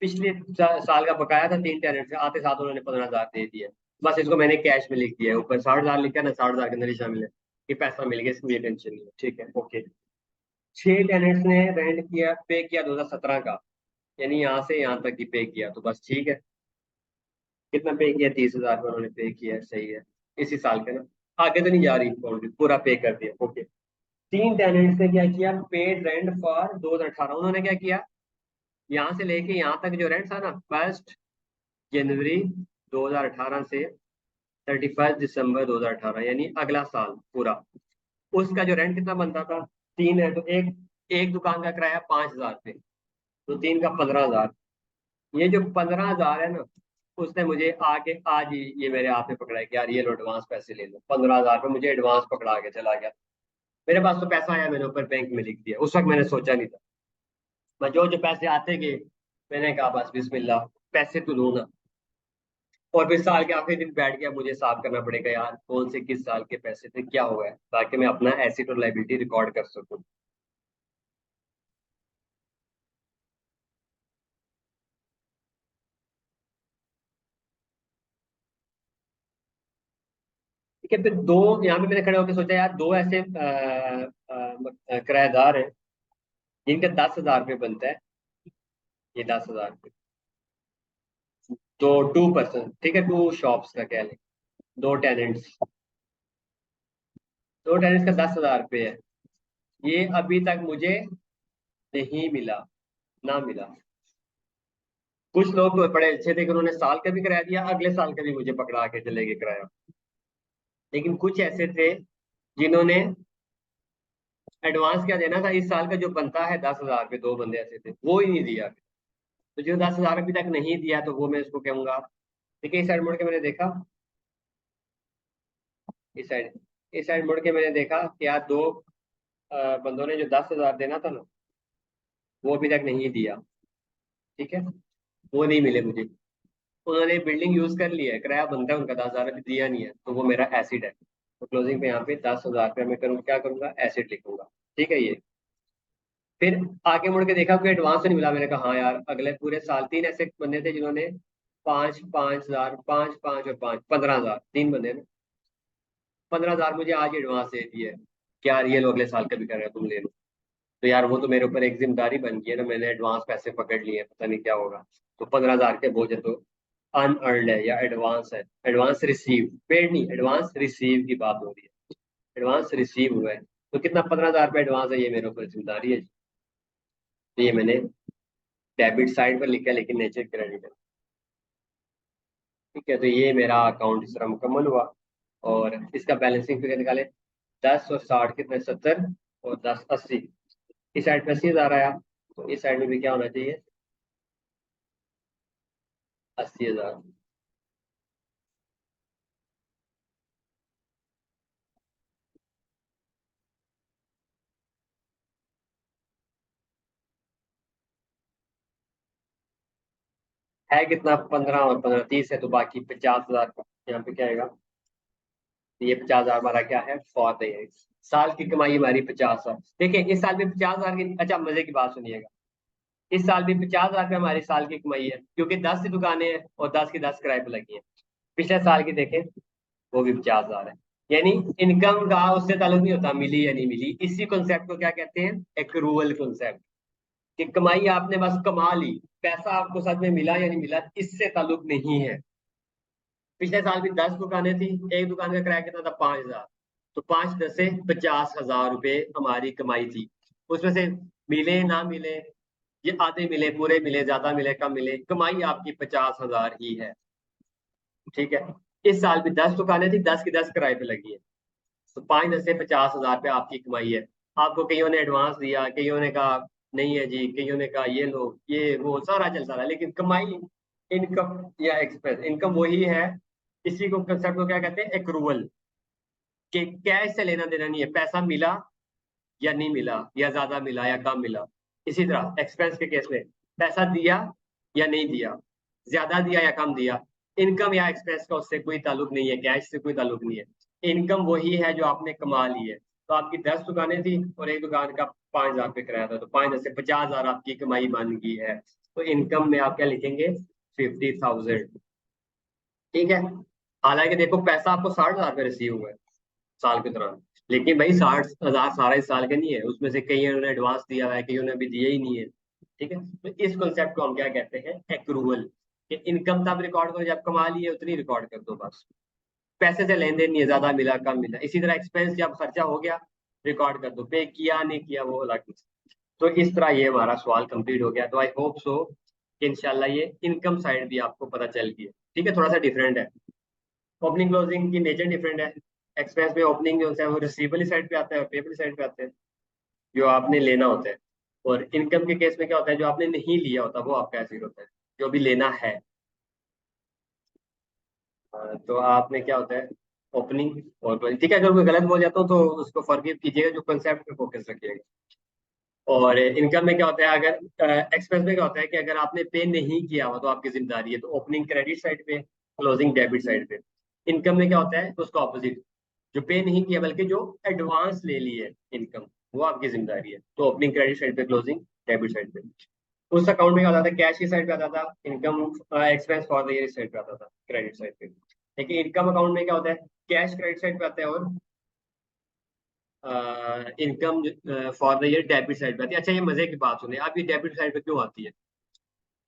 पिछले साल का बकाया था। 3 टेनेंट से आते साथ उन्होंने 15,000 दे दिया, बस इसको मैंने कैश में लिख दिया है, ऊपर 60,000 लिखा है ना, 60,000 के अंदर ही शामिल है कि पैसा मिल गया, इसकी टेंशन नहीं है, ठीक है। ओके, 6 टेनेंट्स ने रेंट किया, पे किया 2017 का, यानी यहाँ से यहाँ तक ही पे किया, तो बस ठीक है। कितना पे किया, 30,000 का उन्होंने पे किया है, सही है, इसी साल के ना, आगे तो नहीं जा रही बाउंड्री, पूरा पे कर दिया। ओके, 3 टेनेंट्स ने क्या किया, पेड रेंट फॉर 2018। उन्होंने क्या किया, यहाँ से लेके यहाँ तक जो रेंट था ना, 1 जनवरी 2018 से 31 दिसंबर 2018, यानी अगला साल पूरा, उसका जो रेंट कितना बनता था, तीन है तो एक, एक दुकान का किराया 5,000 पे, तो तीन का 15,000। ये जो 15,000 है ना, उसने मुझे आके आज ही ये मेरे हाथ में पकड़ा है कि यार ये लो एडवांस पैसे ले लो, 15,000 पे मुझे एडवांस पकड़ा के चला गया। मेरे पास तो पैसा आया, मैंने ऊपर बैंक में लिख दिया, उस वक्त मैंने सोचा नहीं था। मैं जो जो पैसे आते गए, मैंने कहा बस बिस्मिल्लाह, पैसे तो लूँ ना। और फिर साल के आखिरी दिन बैठ गया, मुझे हिसाब करना पड़ेगा यार कौन से किस साल के पैसे थे, क्या हुआ है, ताकि मैं अपना एसेट और लायबिलिटी रिकॉर्ड कर सकूं। ठीक है, फिर दो यहाँ पे मैंने खड़े होकर सोचा यार, दो ऐसे किराएदार हैं जिनका 10,000 रुपये बनता है, ये 10,000 रुपये, तो 2 पर्सन, ठीक है, 2 शॉप्स का कह लें, दो टेनेंट्स, 2 टेनेंट्स का 10,000 रुपये है, ये अभी तक मुझे नहीं मिला, ना मिला। कुछ लोग तो बड़े अच्छे थे कि उन्होंने साल का भी किराया दिया, अगले साल का भी मुझे पकड़ा के चले गए किराया। लेकिन कुछ ऐसे थे जिन्होंने एडवांस क्या देना था, इस साल का जो बनता है 10,000 रुपये, दो बंदे ऐसे थे, वो ही नहीं दिया। तो जो 10,000 अभी तक नहीं दिया, तो वो मैं इसको कहूंगा। ठीक है, इस साइड मुड़ के मैंने देखा, इस साइड इस साइड मुड़ के मैंने देखा कि यार, दो बंदों ने जो 10,000 देना था ना, वो अभी तक नहीं दिया। ठीक है, वो नहीं मिले मुझे। उन्होंने बिल्डिंग यूज कर लिया है, किराया बनता है उनका 10,000 अभी दिया नहीं है, तो वो मेरा एसिड है। तो क्लोजिंग पे यहाँ पे 10,000 रुपये मैं करूँ, क्या करूंगा, एसिड लिखूंगा। ठीक है, ये फिर आगे मुड़ के देखा कोई एडवांस नहीं मिला। मैंने कहा हाँ यार, अगले पूरे साल तीन ऐसे बंदे थे जिन्होंने 5,000, 5,000, 5,000, 5,000 और 5,000, 15,000, तीन बंदे ने 15,000 मुझे आज एडवांस दे दिए। क्या ये लोग अगले साल का भी कर रहे हो, तुम ले लो। तो यार, वो तो मेरे ऊपर एक जिम्मेदारी बन गई है ना, मैंने एडवांस पैसे पकड़ लिए, पता नहीं क्या होगा। तो 15,000 के बोझ है, तो अनअर्नड है या एडवांस है, एडवांस रिसीव, पेड नहीं, एडवांस रिसीव की बात हो रही है। एडवांस रिसीव हुआ है, तो कितना, 15,000 रुपये एडवांस है, ये मेरे ऊपर जिम्मेदारी है। तो ये मैंने डेबिट साइड पर लिखा है, लेकिन नेचर क्रेडिट है। ठीक है, तो ये मेरा अकाउंट इस तरह मुकम्मल हुआ। और इसका बैलेंसिंग फिगर निकाले, 10 और 60 कितने, 70, और 10, 80। इस साइड पे 80,000 आया, तो इस साइड में भी क्या होना चाहिए, 80,000। है कितना, 15 और 15, 30 है, तो बाकी 50,000 का यहाँ पे क्या आएगा। तो ये 50,000 हमारा क्या है, फॉर द ईयर। साल की कमाई हमारी 50,000। देखिए, इस साल भी 50,000 की, अच्छा मजे की बात सुनिएगा, इस साल भी 50,000 रुपये हमारी साल की कमाई है, क्योंकि 10 दुकानें हैं और 10 की 10 किराए पे लगी हैं। पिछले साल की देखें, वो भी 50,000 है। यानी इनकम का उससे ताल्लुक नहीं होता मिली या नहीं मिली। इसी कॉन्सेप्ट को क्या कहते हैं, एक्रूवल कॉन्सेप्ट, कि कमाई आपने बस कमा ली, पैसा आपको सच में मिला या नहीं मिला, इससे ताल्लुक नहीं है। पिछले साल भी 10 दुकानें थी, एक दुकान का किराया कितना था, 5,000। तो 5 10 से 50,000 रुपये हमारी कमाई थी। उसमें से मिले ना मिले, ये आधे मिले, पूरे मिले, ज्यादा मिले, कम मिले, कमाई आपकी 50,000 ही है। ठीक है, इस साल भी 10 दुकानें थी, 10 की 10 किराए पे लगी है, तो 5 10 से 50,000 रुपये आपकी कमाई है। आपको कईयों ने एडवांस दिया, कईयों ने कहा नहीं है जी, कईयों ने कहा ये लो, ये वो सारा चलता रहा, लेकिन कमाई, इनकम या एक्सपेंस, इनकम वही है। इसी को कंसेप्ट को क्या कहते हैं, एक्रूवल, कि कैश से लेना देना नहीं है, पैसा मिला या नहीं मिला, या ज्यादा मिला या कम मिला। इसी तरह एक्सपेंस के केस में, पैसा दिया या नहीं दिया, ज्यादा दिया या कम दिया, इनकम या एक्सपेंस का उससे कोई ताल्लुक नहीं है, कैश से कोई ताल्लुक नहीं है। इनकम वही है जो आपने कमा ली है। तो आपकी 10 दुकानें थी और एक दुकान का 5,000 रुपये किराया था, तो 5 10 से 50,000 आपकी कमाई बन गई है। तो इनकम में आप क्या लिखेंगे, 50,000। ठीक है, हालांकि देखो, पैसा आपको 60,000 रुपये रिसीव हुआ है साल के दौरान, लेकिन भाई 60,000 सारा इस साल का नहीं है, उसमें से कईयों ने एडवांस दिया हुआ है, कईयों ने अभी दिया ही नहीं है। ठीक है, तो इस कॉन्सेप्ट को हम क्या कहते हैं, एक्रूवल, कि इनकम तब रिकॉर्ड करो जब कमा ली है, उतनी रिकॉर्ड कर दो बस। पैसे से लेन देन नहीं है, ज्यादा मिला कम मिला। इसी तरह एक्सपेंस जब खर्चा हो गया, रिकॉर्ड कर दो, पे किया नहीं किया वो अलग चीज़। तो इस तरह ये हमारा सवाल कंप्लीट हो गया। तो आई होप सो कि इंशाल्लाह ये इनकम साइड भी आपको पता चल गई है। ठीक है, थोड़ा सा डिफरेंट है, ओपनिंग क्लोजिंग की नेचर डिफरेंट है। एक्सपेंस में ओपनिंग जो है वो रिसीवेबल साइड पे आता है और पेबल साइड पे आता है, जो आपने लेना होता है। और इनकम के केस में क्या होता है, जो आपने नहीं लिया होता वो आपका एसिड होता है, जो भी लेना है। तो आपने क्या होता है, ओपनिंग और क्लोजिंग। ठीक है, अगर मैं गलत बोल जाता हूँ तो उसको फॉरगिव कीजिएगा, जो कंसेप्ट पे फोकस रखिएगा। और इनकम में क्या होता है, अगर एक्सपेंस में क्या होता है कि अगर आपने पे नहीं किया हुआ तो आपकी जिम्मेदारी है, तो ओपनिंग क्रेडिट साइड पे, क्लोजिंग डेबिट साइड पे। इनकम में क्या होता है, उसका ऑपोजिट, जो पे नहीं किया बल्कि जो एडवांस ले ली है इनकम, वो आपकी जिम्मेदारी है। तो ओपनिंग क्रेडिट साइड पे, क्लोजिंग डेबिट साइड पे। उस अकाउंट में क्या होता था, कैश की साइड पे आता था, income expense for the year side पे आता था, क्रेडिट साइड पे। लेकिन इनकम अकाउंट में क्या होता है, कैश क्रेडिट साइड पे आता है और income for the year debit side पे आती है। अच्छा ये मजे की बात सुनिए, अब ये डेबिट साइड पे क्यों आती है?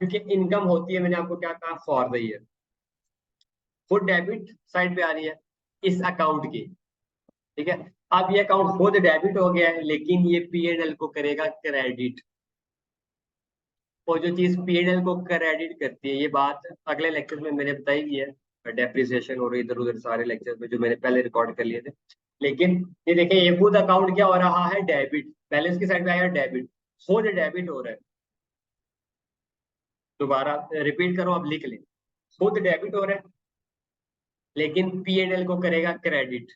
क्योंकि इनकम होती है, मैंने आपको क्या कहा, फॉर द ईयर, वो डेबिट साइड पे आ रही है इस अकाउंट की। ठीक है, अब ये अकाउंट खुद डेबिट हो गया है, लेकिन ये P&L को करेगा क्रेडिट। और जो चीज P&L को क्रेडिट करती है, ये बात अगले लेक्चर में मैंने बताई भी है, डेप्रिसिएशन और इधर उधर सारे लेक्चर में जो मैंने पहले रिकॉर्ड कर लिए थे। लेकिन ये देखें, ये खुद अकाउंट क्या हो रहा है, डेबिट, बैलेंस की साइड पे आया डेबिट, खुद डेबिट हो रहा है। दोबारा रिपीट करो, आप लिख लें, खुद डेबिट हो रहा है लेकिन P&L को करेगा क्रेडिट।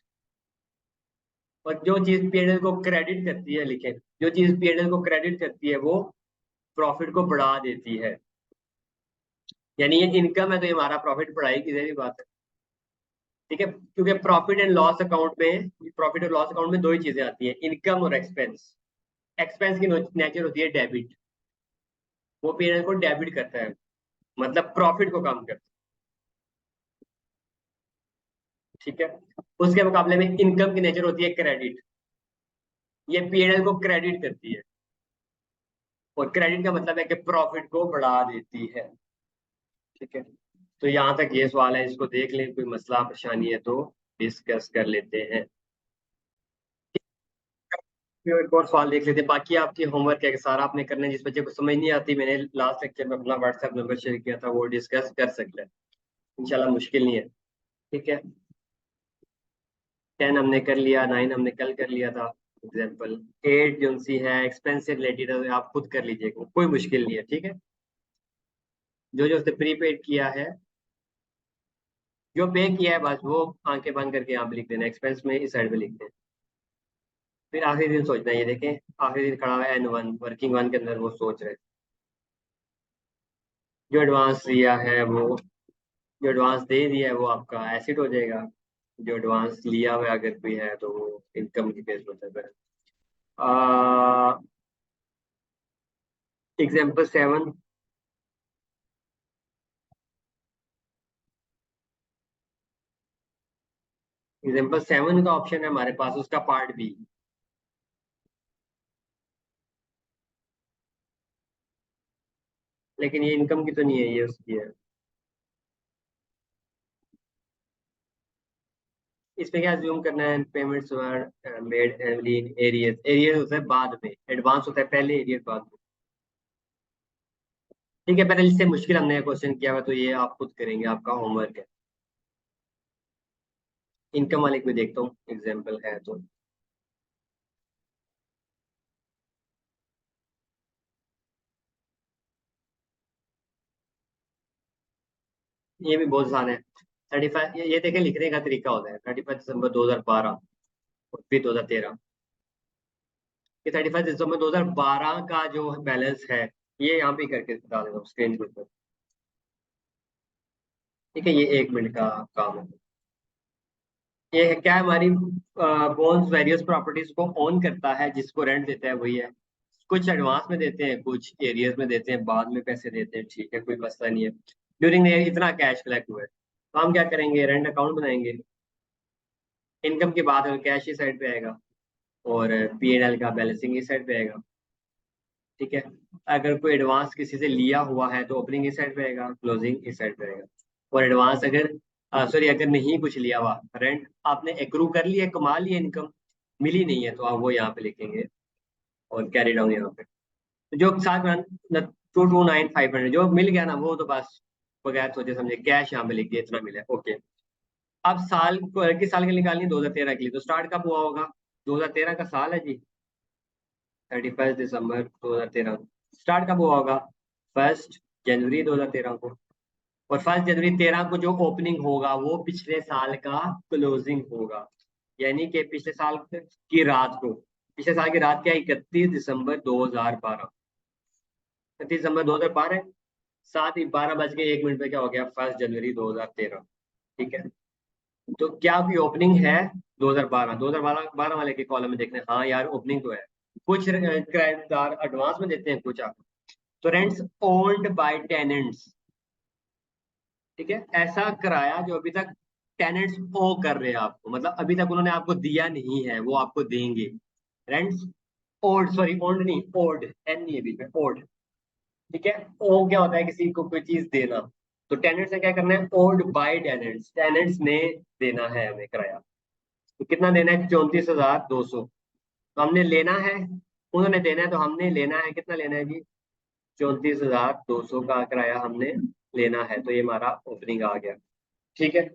और जो चीज P&L को क्रेडिट करती है, लिखें, जो चीज P&L को क्रेडिट करती है वो प्रॉफिट को बढ़ा देती है। यानी ये इनकम है तो ये हमारा प्रॉफिट बढ़ाएगी, सीधी बात है। ठीक है, क्योंकि प्रॉफिट और लॉस अकाउंट में दो ही चीजें आती हैं, इनकम और एक्सपेंस। एक्सपेंस की नेचर होती है डेबिट, वो P&L को डेबिट करता है, मतलब प्रॉफिट को कम करता है। ठीक है, उसके मुकाबले में इनकम की नेचर होती है क्रेडिट, ये P&L को क्रेडिट करती है। और क्रेडिट का मतलब है कि प्रॉफिट को बढ़ा देती है। ठीक है, तो यहाँ तक ये सवाल है, इसको देख लें, कोई मसला परेशानी है तो डिस्कस कर लेते हैं। फिर एक और सवाल देख लेते हैं, बाकी आपकी होमवर्क है कि सारा आपने करना है। जिस बच्चे को समझ नहीं आती, मैंने लास्ट लेक्चर में अपना व्हाट्सएप नंबर शेयर किया था, वो डिस्कस कर सकते हैं, इंशाल्लाह मुश्किल नहीं है। ठीक है, 10 हमने कर लिया, 9 हमने कल कर लिया था एग्जाम्पल। 8 जो सी है एक्सपेंस से रिलेटेड है, आप खुद कर लीजिएगा, कोई मुश्किल नहीं है। ठीक है, जो जो उसने प्रीपेड किया है, जो पे किया है, बस वो आंखें बंद करके यहाँ पे लिख देना, एक्सपेंस में इस साइड पे लिख देना। फिर आखिरी दिन सोचना है, ये देखें आखिरी दिन खड़ा हुआ है N1 वर्किंग वन के अंदर, वो सोच रहे हैं। जो एडवांस लिया है वो, जो एडवांस दे दिया है वो आपका एसिड हो जाएगा। जो एडवांस लिया हुआ है अगर कोई है तो वो इनकम की बेस होता है। एग्जाम्पल 7, एग्जाम्पल 7 का ऑप्शन है हमारे पास, उसका पार्ट बी। लेकिन ये इनकम की तो नहीं है, ये उसकी है। इसमें क्या ज्यूम करना है, payments made every in arrears. Arrears होता है बाद में, एडवांस होता है पहले, एरियस बाद में। ठीक है, पहले इससे मुश्किल हमने क्वेश्चन किया हुआ, तो ये आप खुद करेंगे, आपका होमवर्क है। इनकम वाले को देखता हूँ, एग्जाम्पल है तो। ये भी बहुत आसान है। 35, ये देखें, लिखने का तरीका होता है 31 दिसंबर 2012 और फिर 2013। ये 31 दिसंबर 2012 का जो बैलेंस है, ये यहाँ पे करके डाल देता हूँ स्क्रीन के ऊपर। ठीक है, ये 1 मिनट का काम है। ये है क्या है, हमारी बॉन्ड्स वेरियस प्रॉपर्टीज को ओन करता है, जिसको रेंट देता है वही है। कुछ एडवांस में देते हैं, कुछ एरियर्स में देते हैं, बाद में पैसे देते हैं। ठीक है, कोई मसला नहीं है। ड्यूरिंग इतना कैश कलेक्ट हुआ है, तो हम क्या करेंगे, रेंट अकाउंट बनाएंगे। इनकम के बाद कैश इस साइड पे आएगा और P&L का बैलेंसिंग इस साइड पे आएगा। ठीक है, अगर कोई एडवांस किसी से लिया हुआ है तो ओपनिंग इस साइड पे आएगा, क्लोजिंग इस साइड पे आएगा। और एडवांस अगर सॉरी अगर नहीं कुछ लिया हुआ, रेंट आपने एक्रू कर लिया, कमा लिया, इनकम मिली नहीं है, तो आप वो यहाँ पे लिखेंगे और कैरी डाउन यहाँ पे। तो जो साथ 229,500 जो मिल गया ना, वो तो बस बगैर सोचे समझे कैश यहाँ पे लिख दिया, इतना मिला, ओके। अब साल को किस साल के लिए निकालनी है, 2013 के लिए, तो स्टार्ट कब हुआ होगा, 2013 का साल है जी, 31 दिसंबर 2013। स्टार्ट कब हुआ होगा, 1 जनवरी 2013 को। और 1 जनवरी 2013 को जो ओपनिंग होगा वो पिछले साल का क्लोजिंग होगा। यानी कि पिछले साल की रात को, पिछले साल की रात क्या, 31 दिसंबर 2012। 31 दिसंबर 2012, साथ ही 12 बज के 1 मिनट पे क्या हो गया, 1 जनवरी 2013। ठीक है, तो क्या कोई ओपनिंग है 2012, 2012 वाले के कॉलम में देखना है, हाँ यार ओपनिंग तो है। कुछ किराएदार एडवांस में देते हैं, कुछ आप। तो रेंट्स ओन्ड बाय टेनेंट्स। ठीक है, ऐसा किराया जो अभी तक टेनेंट्स ओ कर रहे हैं आपको, मतलब अभी तक उन्होंने आपको दिया नहीं है, वो आपको देंगे। रेंट्स ओल्ड, सॉरी ओल्ड नहीं, ओल्ड, एन नहीं है बीच में, ओल्ड। ठीक है, ओ क्या होता है, किसी को कोई चीज देना। तो टेनेंट्स ने क्या करना है, ओल्ड बाय टेनेंट्स, टेनेंट्स ने देना है हमें किराया। तो कितना देना है, 34,200। तो हमने लेना है, उन्होंने देना है, तो हमने लेना है, कितना लेना है जी, 34,200 का किराया हमने लेना है। तो ये हमारा ओपनिंग आ गया। ठीक है,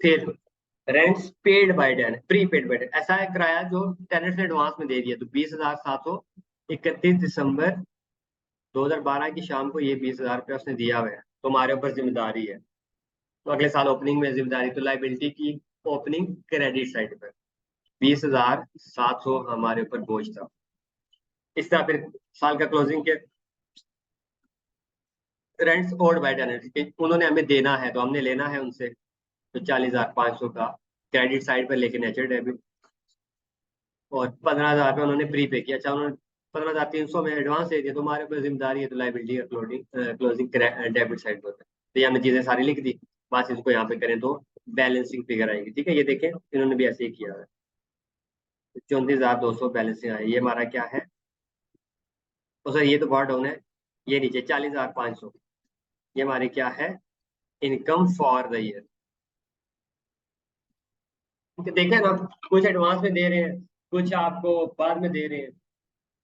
फिर rents paid by tenant, prepaid by tenant, ऐसा है किराया जो टेनेंट ने एडवांस में दे दिया। तो 20,700, 31 दिसंबर 2012 की शाम को ये 20,000 रुपया उसने दिया हुआ है, तो हमारे ऊपर जिम्मेदारी है। तो अगले साल ओपनिंग में जिम्मेदारी, तो लाइबिलिटी की ओपनिंग क्रेडिट साइड पर 20,700 हमारे ऊपर बोझ था। इस तरह फिर साल का क्लोजिंग के रेंट्स ओल्ड बाय टेनेंट, उन्होंने हमें देना है तो हमने लेना है उनसे। तो 40,500 का क्रेडिट साइड पर लेके नेचर डेबिट, और 15,000 रुपये उन्होंने प्री पे किया। अच्छा, उन्होंने 15,300 में एडवांस दे दिया, तो हमारे ऊपर जिम्मेदारी है, तो लाइबिलिटी का क्लोजिंग डेबिट साइड पर। तो ये हमने चीजें सारी लिख दी, बस इसको यहाँ पे करें तो बैलेंसिंग फिगर आएगी। ठीक है, ये देखें इन्होंने भी ऐसे ही किया है। 34,200 बैलेंसिंग आई, ये हमारा क्या है, तो सर ये तो बहुत डाउन है, ये नीचे 40,500, ये हमारी क्या है, इनकम फॉर द ईयर। देखें ना, कुछ एडवांस में दे रहे हैं, कुछ आपको बाद में दे रहे हैं।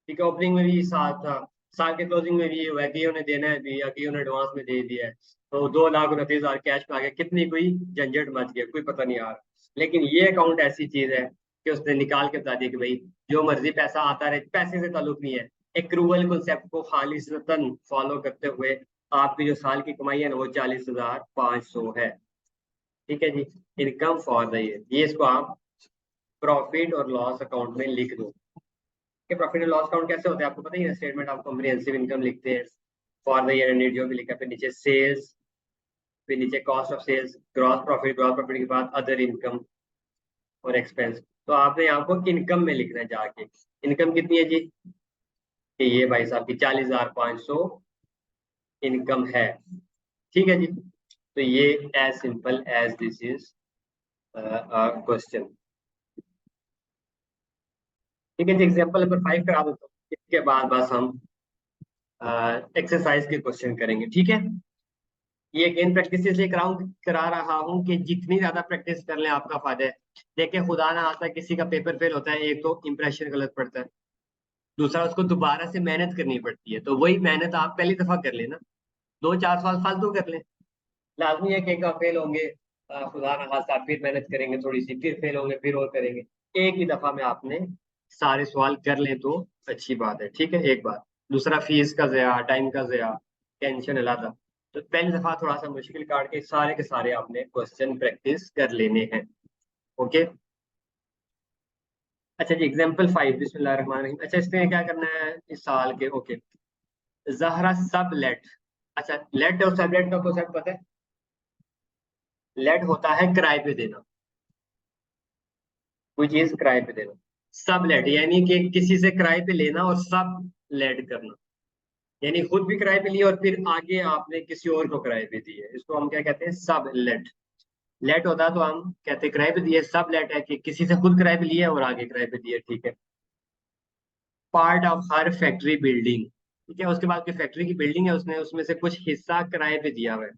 ठीक है, ओपनिंग में भी साथ था, साल के क्लोजिंग में भी ये हुआ है कि उन्हें देना है भी, या कि उन्हें एडवांस में दे दिया है। तो 2,29,000 कैश में आ गया, कितनी कोई झंझट मच गया, कोई पता नहीं आ रहा। लेकिन ये अकाउंट ऐसी चीज है कि उसने निकाल के बता दिया कि भाई जो मर्जी पैसा आता रहे, पैसे से ताल्लुक नहीं है। एक्रूवल कॉन्सेप्ट को खालिसतन फॉलो करते हुए आपकी जो साल की कमाई है ना, वो 40,500 है। ठीक है जी, इनकम फॉर द ईयर, ये इसको आप प्रॉफिट और लॉस अकाउंट में लिख दो। कि प्रॉफिट एंड लॉस अकाउंट कैसे होते हैं आपको पता ही है, स्टेटमेंट ऑफ कॉम्प्रिहेंसिव इनकम लिखते हैं, फॉर द ईयर एंडेड जो भी लिखा, फिर नीचे सेल्स, फिर नीचे cost of sales, gross profit, gross profit के बाद अदर इनकम और एक्सपेंस। तो आपने यहाँ को इनकम में लिखना है जाके। इनकम कितनी है जी, कि ये भाई साहब की 40,500 इनकम है। ठीक है जी, तो ये as simple as this is question. ठीक है जी, एग्जाम्पल नंबर 5 करा देता हूँ, इसके बाद बस हम एक्सरसाइज के क्वेश्चन करेंगे। ठीक है, ये अगेन प्रैक्टिस इसलिए करा रहा हूँ कि जितनी ज्यादा प्रैक्टिस कर लें आपका फायदा है। देखिए खुदा ना आता किसी का पेपर फेल होता है, एक तो इंप्रेशन गलत पड़ता है, दूसरा उसको दोबारा से मेहनत करनी पड़ती है। तो वही मेहनत आप पहली दफा कर लेना, 2-4 साल फालतू कर लें। लाजमी है कि एक बार फेल होंगे, खुदा ना खास्ता फिर मेहनत करेंगे थोड़ी सी, फिर फेल होंगे, फिर और करेंगे। एक ही दफा में आपने सारे सवाल कर लें तो अच्छी बात है। ठीक है, एक बात, दूसरा फीस का जया, टाइम का जया, टेंशन अलादा। तो पहली दफा थोड़ा सा मुश्किल काट के सारे के सारे आपने क्वेश्चन प्रैक्टिस कर लेने हैं। ओके, अच्छा जी, एग्जाम्पल 5, बिस्मिल्लाहिर्रहमानिर्रहीम। अच्छा, इसमें क्या करना है इस साल के, ओके, जहरा सब लेट। अच्छा, लेट और सब लेट का कॉन्सेप्ट पता है, लेट होता है किराए पे देना, कोई चीज किराए पे देना। सब लेट यानी कि किसी से किराए पे लेना और सब लेट करना, यानी खुद भी किराए पे लिया और फिर आगे आपने किसी और को किराए पे दिए, इसको हम क्या कहते हैं, सब लेट। लेट होता तो हम कहते हैं किराए पे दिए, सब लेट है कि किसी से खुद किराए पे लिया और आगे किराए पे दिए। ठीक है, part of her factory building. ठीक है, उसके बाद की फैक्ट्री की बिल्डिंग है, उसने उसमें से कुछ हिस्सा किराए पे दिया हुआ है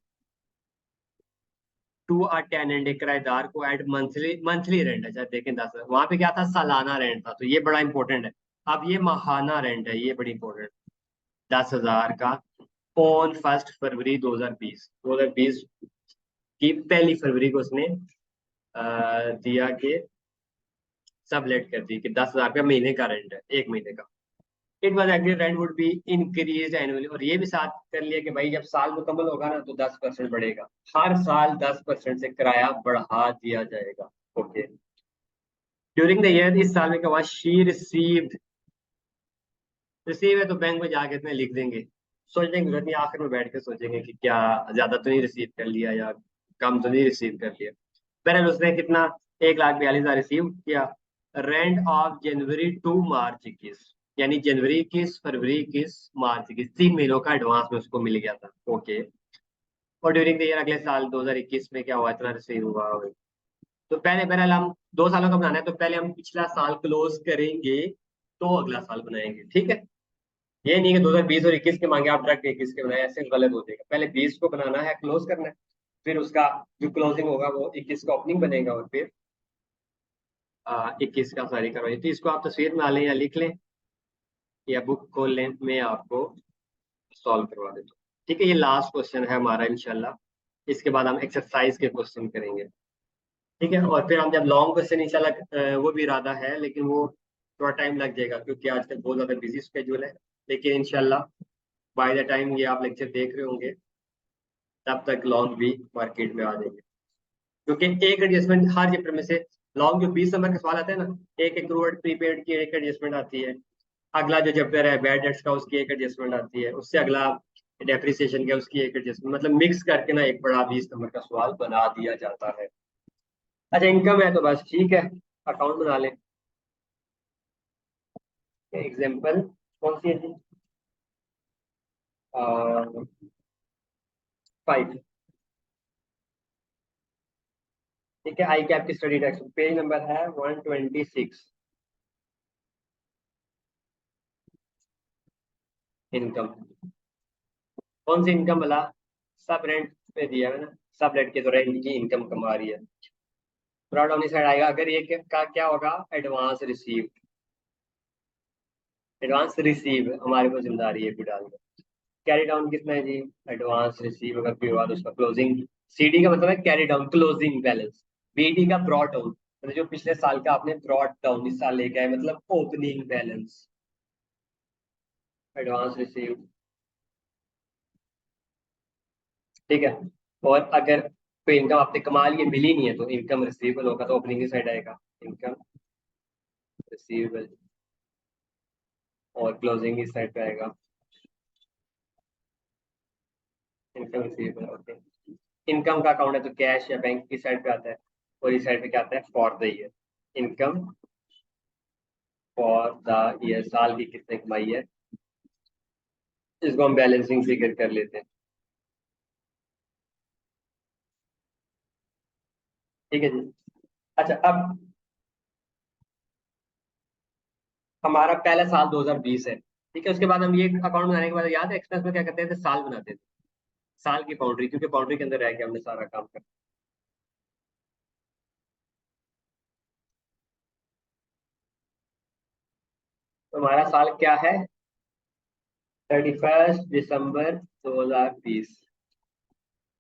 टू अ टेनेंट, एक किराएदार को एट मंथली, मंथली रेंट। अच्छा देखें 10, वहां पे क्या था, सालाना रेंट था, तो ये बड़ा इंपॉर्टेंट है। अब ये माहाना रेंट है, ये बड़ी इंपॉर्टेंट, 10,000 का ऑन 1 फरवरी 2020, 2020 की 1 फरवरी को उसने दिया कि सब लेट कर दी कि 10,000 रुपया महीने का रेंट है, एक महीने का। It was agree rent would be increase annually, और ये भी साथ कर लिया कि भाई जब साल मुकम्मल होगा ना तो 10% बढ़ेगा, हर साल 10% से किराया बढ़ा दिया जाएगा। ओके, ड्यूरिंग द ईयर, इस साल में क्या हुआ, शी रिसीव्ड, रिसीव है तो बैंक में जाके इतने लिख देंगे, सोचने की जरूरत नहीं, आखिर में बैठ के सोचेंगे कि क्या ज्यादा तो नहीं रिसीव कर लिया या कम तो नहीं रिसीव कर लिया। बहरहाल उसने कितना, 1,42,000 रिसीव किया। Rent of January to March 21, यानी जनवरी 21, फरवरी 21, मार्च 21, 3 महीनों का एडवांस में उसको मिल गया था। ओके, और ड्यूरिंग द ईयर अगले साल 2021 में क्या हुआ, इतना रिसीव हुआ। तो पहले बहरहाल हम 2 सालों का बनाना है, तो पहले हम पिछला साल क्लोज करेंगे, तो अगला साल बनाएंगे, ठीक है। ये नहीं कि 2020 और 21 के मांगे आप डायरेक्ट 21 के बनाए, ऐसे गलत हो जाएगा। पहले 20 को बनाना है, क्लोज करना है, फिर उसका जो क्लोजिंग होगा वो 21 का ओपनिंग बनेगा, और फिर 21 का सारी करवाइए। तो इसको आप तस्वीर में लें या लिख लें या बुक खोल लें, मैं आपको सॉल्व करवा देता हूँ। ठीक है, ये लास्ट क्वेश्चन है हमारा इंशाल्लाह। इसके बाद हम एक्सरसाइज के क्वेश्चन करेंगे, ठीक है। और फिर हम जब लॉन्ग क्वेश्चन इंशाल्लाह, वो भी इरादा है, लेकिन वो थोड़ा टाइम लग जाएगा क्योंकि आजकल बहुत ज़्यादा बिजी स्केड्यूल है। लेकिन इंशाल्लाह बाय द टाइम ये आप लेक्चर देख रहे होंगे, तब तक लॉन्ग भी मार्केट में आ जाएंगे। क्योंकि एक एडजस्टमेंट हर चैप्टर में से, लॉन्ग जो 20 नंबर का सवाल आता है ना, एक एक्रूवर्ड प्रीपेड की एक एडजस्टमेंट आती है। अगला जो चैप्टर है बैड डेट्स का, उसकी एक एडजस्टमेंट आती है। उससे अगला डेप्रिसिएशन का, उसकी एक एडजस्टमेंट, मतलब मिक्स करके ना एक बड़ा 20 नंबर का सवाल बना दिया जाता है। अच्छा, इनकम है तो बस ठीक है, अकाउंट बना लें। एग्जाम्पल कौन सी है जी? 5। ठीक है, आई कैप की स्टडी टेक्स्ट पेज नंबर है 126। इनकम कौन सी इनकम वाला? सब रेंट पे दिया है ना, सब रेंट के तो रेंट की इनकम कमा रही है। थोड़ा डाउन साइड आएगा अगर ये का क्या होगा, एडवांस रिसीव। एडवांस रिसीव हमारे को जिम्मेदारी है, फिर डाल दो। कैरी डाउन कितना है जी? एडवांस रिसीव अगर फिर बाद उसका क्लोजिंग। सीडी का मतलब है carry down, closing balance. BD का ब्रॉट डाउन, मतलब जो पिछले साल का आपने ब्रॉट डाउन इस साल लेके आए, मतलब ओपनिंग बैलेंस। एडवांस रिसीव, ठीक है। और अगर कोई इनकम आपने कमा ली है, मिली नहीं है, तो इनकम रिसीवेबल होगा, तो ओपनिंग की साइड आएगा इनकम रिसीवेबल, और क्लोजिंग की साइड पे आएगा इनकम रिसीवेबल। ओके, इनकम का अकाउंट है तो कैश या बैंक की साइड पे आता है, और इस साइड पे क्या आता है, for the year. Income for the year, साल की कितने कमाई है, इसको हम बैलेंसिंग फिगर कर लेते हैं। ठीक है जी। अच्छा, अब हमारा पहला साल 2020 है, ठीक है। उसके बाद हम ये अकाउंट बनाने के बाद याद है एक्सपेंस में क्या करते थे, साल बनाते थे, साल की बाउंड्री, क्योंकि बाउंड्री के अंदर रह के हमने सारा काम कर। तो हमारा साल क्या है, 31 दिसंबर 2020।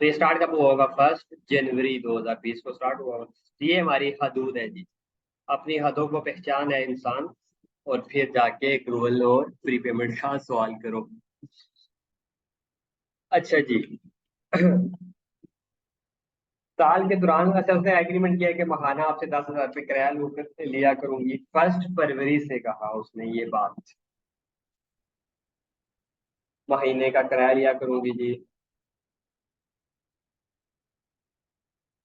तो ये स्टार्ट कब हुआ होगा, 1 जनवरी 2020 को स्टार्ट हुआ होगा। ये हमारी हदूद है जी, अपनी हदों को पहचान है इंसान, और फिर जाके एक्रूवल और प्रीपेमेंट का सवाल करो। अच्छा जी। साल के दौरान वैसे उसने एग्रीमेंट किया कि महाना आपसे 10,000 रुपये किराया लिया करूंगी, 1 फरवरी से कहा उसने ये बात। महीने का किराया लिया करूंगी जी।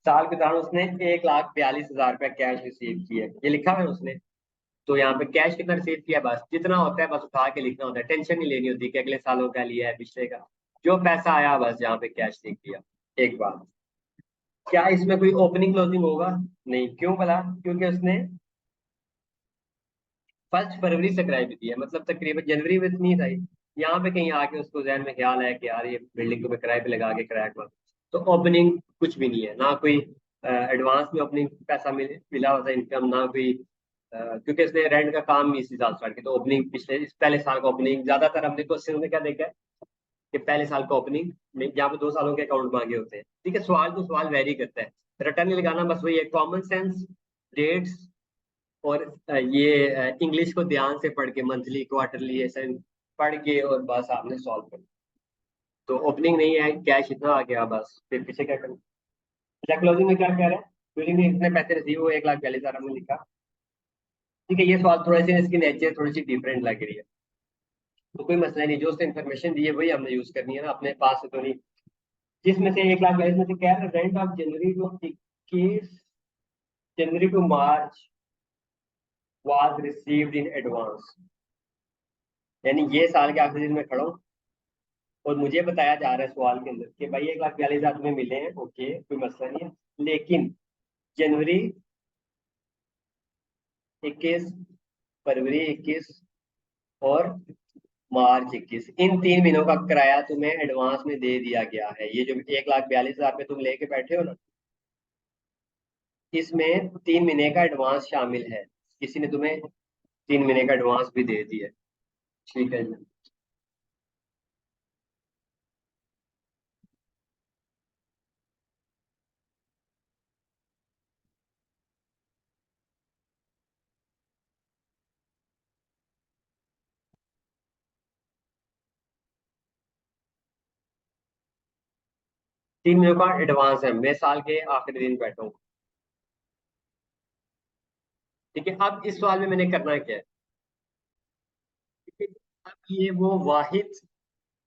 साल के दौरान उसने 1,42,000 रुपया कैश रिसीव किया, ये लिखा है उसने। तो यहाँ पे कैश कितना रिसीव किया, बस जितना होता है बस उठा के लिखना होता है, टेंशन नहीं लेनी होती कि अगले सालों का लिया है पिछले का। जो पैसा आया बस यहाँ पे कैश लिख दिया। एक बात, क्या इसमें कोई ओपनिंग क्लोजिंग होगा? नहीं, क्यों भला? क्योंकि उसने 1 फरवरी से किराए पे दिया, मतलब तकरीबन जनवरी में इतनी था। यहाँ पे कहीं आके उसको जहन में ख्याल है कि यार ये बिल्डिंग को मैं किराए पे लगा के किराया कमा। तो ओपनिंग कुछ भी नहीं है, ना कोई एडवांस में ओपनिंग पैसा मिला हुआ था इनकम, ना कोई क्योंकि इसने रेंट का काम भी इसी साल स्टार्ट किया, तो ओपनिंग पिछले इस पहले साल का ओपनिंग ज्यादातर हमने क्वेश्चन में क्या देखा है कि पहले साल का ओपनिंग में यहाँ पे 2 सालों के अकाउंट मांगे होते हैं। ठीक है, सवाल तो सवाल वेरी करता है, रिटर्न नहीं लगाना, बस वही है कॉमन सेंस, डेट्स, और ये इंग्लिश को ध्यान से पढ़ के मंथली क्वार्टरली ऐसे पढ़ के, और बस आपने सॉल्व कर। तो ओपनिंग नहीं है, कैश इतना आ गया, बस फिर पीछे क्या करना। अच्छा, क्लोजिंग में क्या कह रहा है, क्लोजिंग में इतने पैसे रिसीव हुए, 1,42,000 हमने लिखा। ठीक है, ये सवाल थोड़ा सी इसकी नेचर थोड़ी सी डिफरेंट लग रही है, तो कोई मसला नहीं, जो उसने इन्फॉर्मेशन दी है वही हमने यूज करनी है ना, अपने पास से तो नहीं। जिसमें से 1,42,000 में से कह रहा है rent of January to March was received in advance, यानी ये साल के आखिरी दिन में खड़ा हूँ, और मुझे बताया जा रहा है सवाल के अंदर कि भाई 1,42,000 तुम्हें मिले हैं, ओके कोई मसला नहीं है, लेकिन जनवरी 21, फरवरी 21 और मार्च 21, इन 3 महीनों का किराया तुम्हें एडवांस में दे दिया गया है। ये जो 1,42,000 में तुम लेके बैठे हो ना, इसमें 3 महीने का एडवांस शामिल है। किसी ने तुम्हें 3 महीने का एडवांस भी दे दिया है। ठीक है जी। 3 महीनों का एडवांस है, मैं साल के आखिरी दिन बैठा हूँ। ठीक है, अब इस सवाल में मैंने करना क्या है? ठीक है, अब ये वो वाहिद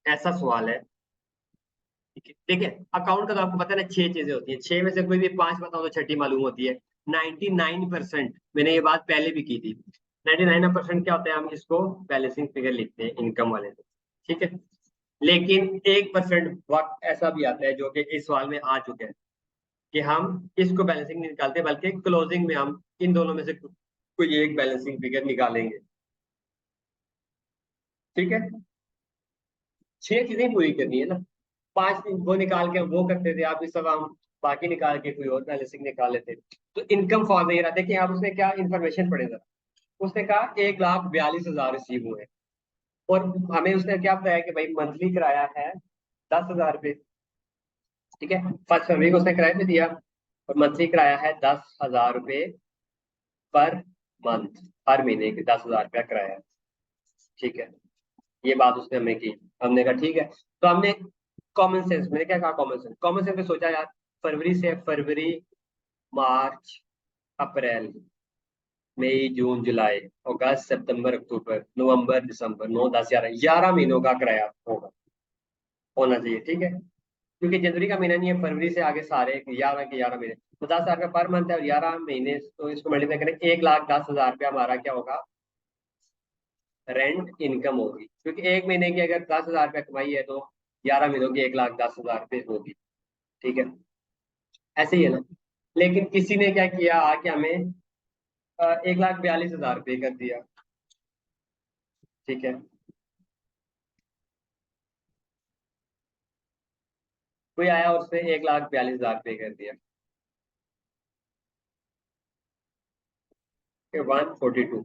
ऐसा सवाल है। ठीक है, देखिए अकाउंट का तो आपको पता है ना, 6 चीजें होती है, 6 में से कोई भी 5 बताओ तो छठी मालूम होती है। 99%, मैंने ये बात पहले भी की थी, 99% क्या होता है, हम इसको बैलेंसिंग फिगर लिखते हैं इनकम वाले में। ठीक है, लेकिन 1% वक्त ऐसा भी आता है जो कि इस सवाल में आ चुका है कि हम इसको बैलेंसिंग नहीं निकालते, बल्कि क्लोजिंग में हम इन दोनों में से कोई एक बैलेंसिंग फिगर निकालेंगे। ठीक है, 6 चीजें पूरी करनी है ना, 5 दिन वो निकाल के वो करते थे, आप इस सब हम बाकी निकाल के कोई और बैलेंसिंग निकाल लेते। तो इनकम फॉर्म ये रहा, देखिए आप उसने क्या इन्फॉर्मेशन पढ़े था। उसने कहा 1,42,000 रिसीव हुए, और हमें उसने क्या बताया कि भाई मंथली किराया है 10,000 रुपये। ठीक है, 1 फरवरी को उसने किराए पे दिया, और मंथली किराया है 10,000 रुपये पर मंथ, हर महीने के 10,000 रुपया किराया है। ठीक है, ये बात उसने हमें की। हमने कहा ठीक है, तो हमने कॉमन सेंस, मैंने क्या कहा, कॉमन सेंस में सोचा यार, फरवरी से फरवरी, मार्च, अप्रैल, मई, जून, जुलाई, अगस्त, सितंबर, अक्टूबर, नवंबर, दिसंबर, 9, 10, 11 11 महीनों का किराया होगा, होना चाहिए। ठीक है, क्योंकि जनवरी का महीना नहीं है, फरवरी से आगे सारे 11 के 11 महीने, तो 10,000 रुपया पर मंथ है, और 11 महीने, तो इसको मल्टीप्लाई करें, 1,10,000 रुपया हमारा क्या होगा, रेंट इनकम होगी। क्योंकि एक महीने की अगर 10,000 रुपया कमाई है, तो 11 महीनों की 1,10,000 रुपये होगी। ठीक है, ऐसे ही है ना। लेकिन किसी ने क्या किया, आके हमें 1,42,000 रुपये कर दिया। ठीक है, कोई आया उसने 1,42,000 रुपये कर दिया, 142।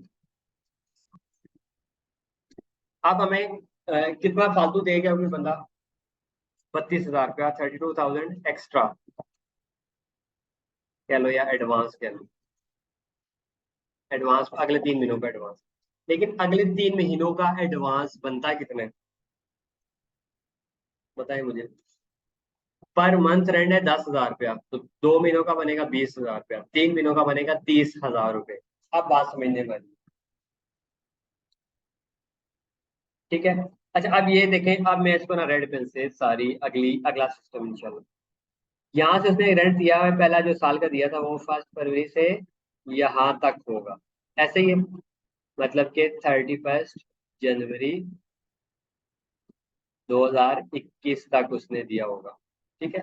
अब हमें कितना फालतू दे गया कोई बंदा, 32,000 रुपया, 32,000 एक्स्ट्रा कह लो, या एडवांस कह लो, एडवांस अगले 3 महीनों का एडवांस। लेकिन अगले 3 महीनों का एडवांस बनता कितना है, बताए मुझे। पर मंथ रेंट है 10,000 रुपया, तो 2 महीनों का बनेगा 20,000 रुपया, 3 महीनों का बनेगा 30,000 रुपये। अब बात समझने वाली। ठीक है, अच्छा अब ये देखें, अब मैं इसको ना रेड पेन से सारी अगला सिस्टम इंशाल्लाह। यहाँ से उसने रेंट दिया है, पहला जो साल का दिया था वो 1 फरवरी से यहाँ तक होगा, ऐसे ही है। मतलब कि 31 जनवरी 2021 तक उसने दिया होगा। ठीक है,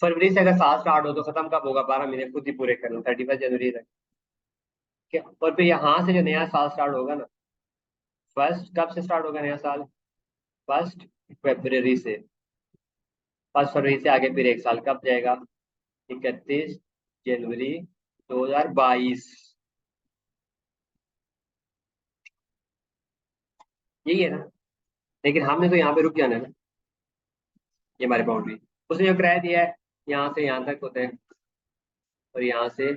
फरवरी से अगर साल स्टार्ट हो तो खत्म कब होगा, 12 महीने खुद ही पूरे कर लो, 31 जनवरी तक। ठीक है, और फिर यहाँ से जो नया साल स्टार्ट होगा ना, फर्स्ट कब से स्टार्ट होगा नया साल, 1 फरवरी से। 1 फरवरी से आगे फिर एक साल कब जाएगा, 31 जनवरी 2022। यही है ना, लेकिन हमने तो यहाँ पे रुक जाना है ना, ये हमारी बाउंड्री। उसने जो किराया दिया है, यहाँ से यहाँ तक होता है, और यहाँ से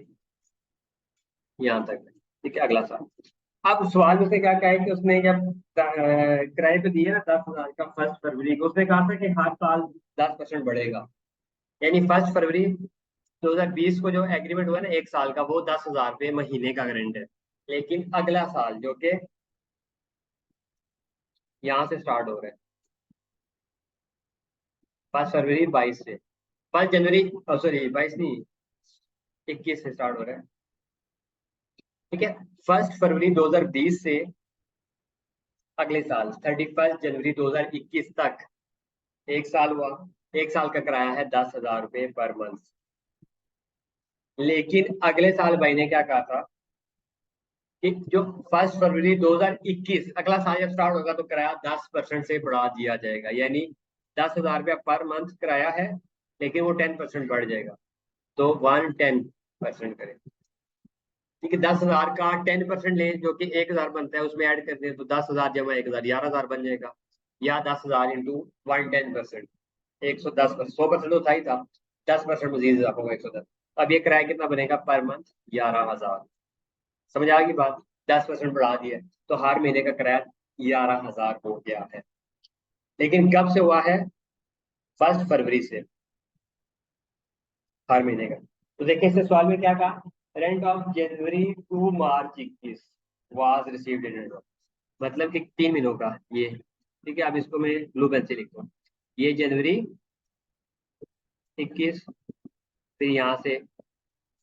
यहाँ तक है। ठीक है, अगला साल। अब सवाल में उसने क्या कहा है कि उसने जब किराए पे दिया ना 10,000 का 1 फरवरी को, उसने कहा था कि हर साल 10% बढ़ेगा। यानी 1 फरवरी 2020 को जो एग्रीमेंट हुआ ना एक साल का, वो 10,000 रुपये महीने का रेंट है। लेकिन अगला साल जो कि यहाँ से स्टार्ट हो रहा है, 1 फरवरी 22 से, 1 जनवरी, सॉरी 22 नहीं, 21 से स्टार्ट हो रहा है। ठीक है, 1 फरवरी 2020 से अगले साल 31 जनवरी 2021 तक एक साल हुआ, एक साल का किराया है 10,000 रुपये पर मंथ। लेकिन अगले साल भाई ने क्या कहा था कि जो 1 फरवरी 2021 अगला साल जब स्टार्ट होगा तो किराया 10% से बढ़ा दिया जाएगा, यानी 10,000 रुपया पर मंथ किराया है, लेकिन वो 10% बढ़ जाएगा। तो 110% करें। ठीक है, 10,000 का 10% ले जो कि 1,000 बनता है, उसमें ऐड कर दें तो 10,000 जमा 1,000 11,000 बन जाएगा। या 10,000 इंटू 110%, 110%, 100% तो था ही था, 10% मजीद इजाफा होगा 110। अब ये किराया कितना बनेगा पर मंथ? 11,000। समझ आ गई बात? 10% बढ़ा दिया तो हर महीने का किराया 11,000 हो गया है। लेकिन कब से हुआ है? 1 फरवरी से, हर महीने का। तो देखिए इससे सवाल में क्या कहा, rent of January to March 21 was received in advance, मतलब कि 3 महीनों का ये। ठीक है, अब इसको मैं ब्लू पेन से लिखता हूँ। ये जनवरी 21, फिर यहाँ से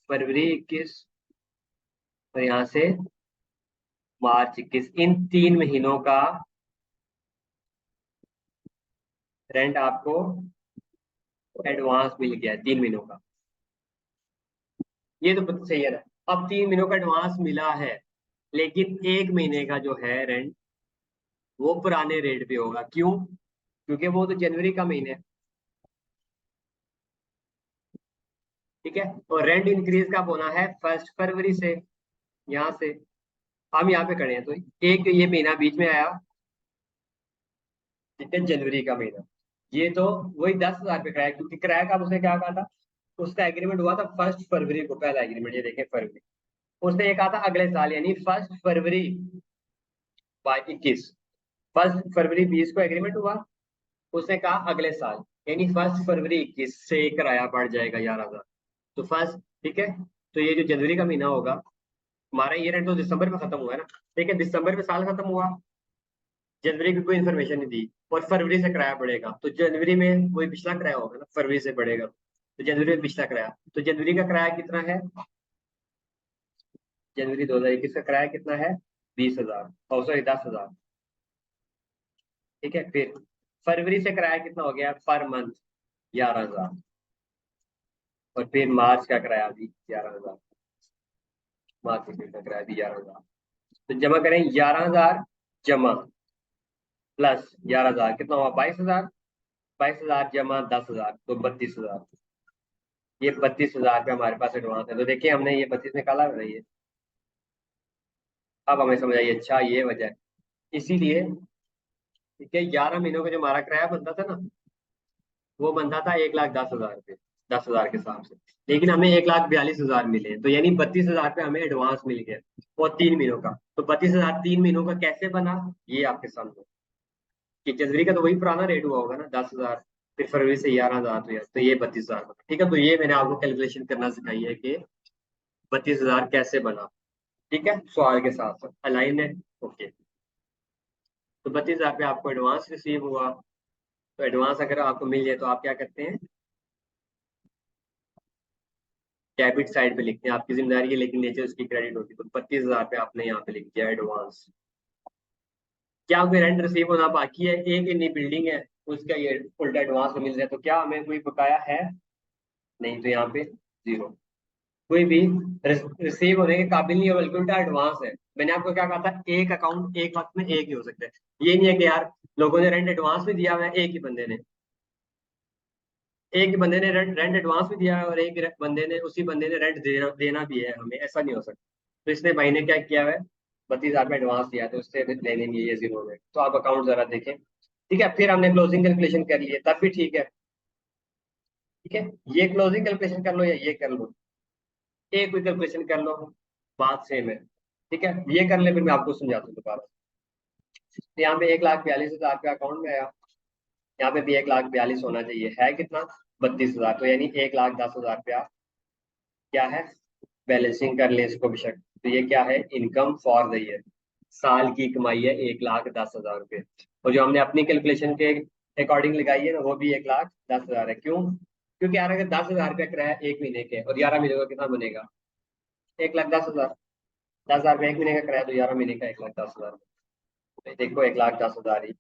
फरवरी 21, और यहाँ से मार्च 21, इन 3 महीनों का रेंट आपको एडवांस मिल गया है, 3 महीनों का। ये तो सही है ना। अब 3 महीनों का एडवांस मिला है, लेकिन 1 महीने का जो है रेंट वो पुराने रेट पे होगा। क्यों? क्योंकि वो तो जनवरी का महीना है। ठीक है, और रेंट इंक्रीज कब होना है? 1 फरवरी से। यहाँ से हम यहाँ पे खड़े हैं, तो एक ये महीना बीच में आया, ठीक है, जनवरी का महीना। ये तो वही 10,000 पे किराया, क्योंकि किराया का उसने क्या कहा था, उसका एग्रीमेंट हुआ था 1 फरवरी को, पहला एग्रीमेंट, ये देखें फरवरी। उसने ये कहा था अगले साल, यानी 1 फरवरी 21, 1 फरवरी 20 को एग्रीमेंट हुआ। उसने कहा अगले साल, यानी 1 फरवरी 21 से किराया बढ़ जाएगा 11,000। तो फर्स्ट, ठीक है, तो ये जो जनवरी का महीना होगा, हमारा ईयर एंड तो दिसंबर में खत्म हुआ है ना। ठीक है, दिसंबर में साल खत्म हुआ, जनवरी की कोई इन्फॉर्मेशन नहीं दी, और फरवरी से किराया बढ़ेगा, तो जनवरी में वही पिछला किराया होगा ना, फरवरी से बढ़ेगा तो जनवरी में पिछला किराया। तो जनवरी का किराया कितना है? जनवरी 2021 का किराया कितना है? 20,000, सॉरी 10,000। ठीक है, फिर फरवरी से किराया कितना हो गया पर मंथ? 11,000। और फिर मार्च का किराया भी 11,000, मार्च महीने का किराया भी 11,000। तो जमा करें 11,000 जमा प्लस 11,000, कितना हुआ? 22,000। 22,000 जमा 10,000, तो 32,000। ये 32,000 पे हमारे पास एडवांस है। तो देखिए हमने ये 32 निकाला है ये। अब हमें समझ आई, अच्छा ये वजह है। इसीलिए, ठीक है, 11 महीनों का जो हमारा किराया बनता था ना, वो बनता था 1,10,000 रुपये, 10,000 के हिसाब से। लेकिन हमें 1,42,000 मिले, तो यानी 32,000 पे हमें एडवांस मिल गया, और 3 महीनों का। तो 32,000 3 महीनों का कैसे बना, ये आपके सामने। कि जनवरी का तो वही पुराना रेट हुआ होगा ना, 10,000, फिर फरवरी से 11,000, तो ये 32,000 बना। ठीक है, तो ये मैंने आपको कैलकुलेशन करना सिखाई है कि 32,000 कैसे बना। ठीक है, सवाल के साथ साथ अलाइन है। ओके, तो 32,000 पे आपको एडवांस रिसीव हुआ। तो एडवांस अगर आपको मिल जाए तो आप क्या करते हैं, डेबिट साइड पे लिखते हैं, आपकी जिम्मेदारी है, लेकिन नेचर उसकी क्रेडिट होती है। तो 32,000 पे आपने यहाँ पे लिख दिया एडवांस। क्या कोई रेंट रिसीव होना बाकी है? एक इतनी बिल्डिंग है, उसका ये उल्टा एडवांस मिल जाए, तो क्या हमें कोई बकाया है? नहीं, तो यहाँ पे जीरो। कोई भी रिसीव होने के काबिल नहीं है, बल्कि उल्टा एडवांस है। मैंने आपको क्या कहा था, एक अकाउंट एक वक्त में एक ही हो सकता है। ये नहीं है कि यार लोगों ने रेंट एडवांस भी दिया हुआ है, एक ही बंदे ने, एक ही बंदे ने रेंट रेंट एडवांस भी दिया है, और एक बंदे ने, उसी बंदे ने रेंट देना भी है हमें, ऐसा नहीं हो सकता। तो इसने भाई ने क्या किया है, 32,000 में एडवांस दिया, तो उससे लेने नहीं है, ये जीरो में। तो आप अकाउंट जरा देखें। ठीक है, फिर हमने क्लोजिंग कैलकुलेशन कर लिए, तब भी ठीक है। ठीक है, ये क्लोजिंग कैलकुलेशन कर लो या ये कर लो, एक कोई कैलकुलेशन कर लो, बात सेम है। ठीक है, ये कर ले, फिर मैं आपको समझाता हूँ दोबारा। तो यहाँ पे 1,42,000 का अकाउंट में आया, यहाँ पे भी 1,42,000 होना चाहिए, है कितना? 32,000, तो यानी 1,10,000 रुपया क्या है, बैलेंसिंग कर ले इसको बेशक। तो ये क्या है, इनकम फॉर द ईयर, साल की कमाई है 1,10,000 रुपये। और जो हमने अपनी कैलकुलेशन के अकॉर्डिंग लगाई है ना, वो भी 1,10,000 है। क्यों? क्योंकि यार अगर 10,000 रुपया किराया 1 महीने के, और 11 महीने का कितना बनेगा? 1,10,000। 10,000 रुपये 1 महीने का किराया, तो 11 महीने का 1,10,000। देखो 1,10,000 ही।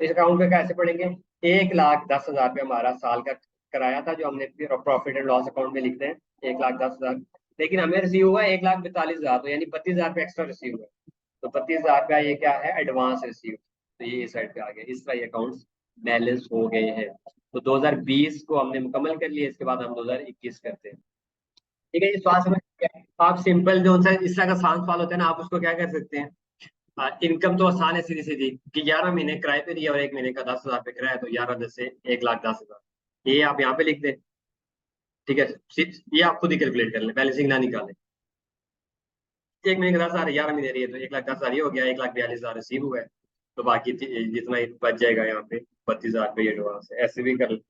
इस अकाउंट पे कैसे पढ़ेंगे, 1,10,000 रुपये हमारा साल का कराया था, जो हमने प्रॉफिट एंड लॉस अकाउंट में लिखते हैं, 1,10,000। लेकिन हमें रिसीव हुआ 1,42,000, तो यानी 32,000 रुपये एक्स्ट्रा रिसीव हुआ। तो 32,000 रुपया ये क्या है, एडवांस रिसीव। तो ये इस साइड पे आ गया, इस तरह ये अकाउंट्स बैलेंस हो गए हैं। तो 2020 को हमने मुकम्मल कर लिया, इसके बाद हम 2021 करते हैं। ठीक है, ये सवाल समझ गए? आप सिंपल जो सा इस तरह का आसान सवाल होता है ना, आप उसको क्या कर सकते हैं, इनकम तो आसान है, सीधी सीधी, कि 11 महीने किराए पे दिया और एक महीने का 10,000 पे किराया, तो 11 10 से 1,10,000, ये आप यहाँ पे लिख दें। ठीक है, ये आप खुद ही कैलकुलेट कर लें, बैलेंसिंग ना निकालें। एक महीने का 10,000, 11 महीने रही है, तो 1,10,000 ये हो गया, 1,42,000 रिसीव हुआ है। तो बाकी जितना बच जाएगा यहाँ पे 32,000 रुपये एडवांस है। ऐसे भी कर लें,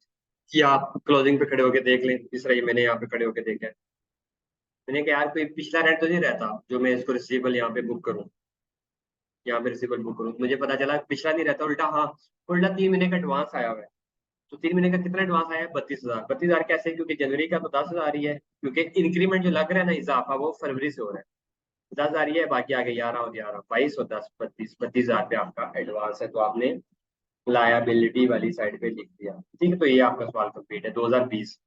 कि आप क्लोजिंग पे खड़े होके देख लें, इस तरह ये मैंने यहाँ पे खड़े होके देखा है। मैंने कहा यार कोई पिछला रेंट तो नहीं रहता जो मैं इसको रिसीवेबल यहाँ पे बुक करूँ, यहाँ पे रिसीवेबल बुक करूँ, मुझे पता चला पिछला नहीं रहता, उल्टा, हाँ, उल्टा 3 महीने का एडवांस आया हुआ है। तो 3 महीने का कितना एडवांस आया है, 32,000। 32,000 कैसे, क्योंकि जनवरी का तो 10,000 ही है, क्योंकि इंक्रीमेंट जो लग रहा है ना इजाफा, वो फरवरी से हो रहा है। 10,000 ही है, बाकी आगे 11 और 11 22 और 10 32,000 रुपया आपका एडवांस है, तो आपने लायबिलिटी वाली साइड पे लिख दिया। ठीक है, तो ये आपका सवाल कंप्लीट है 2020।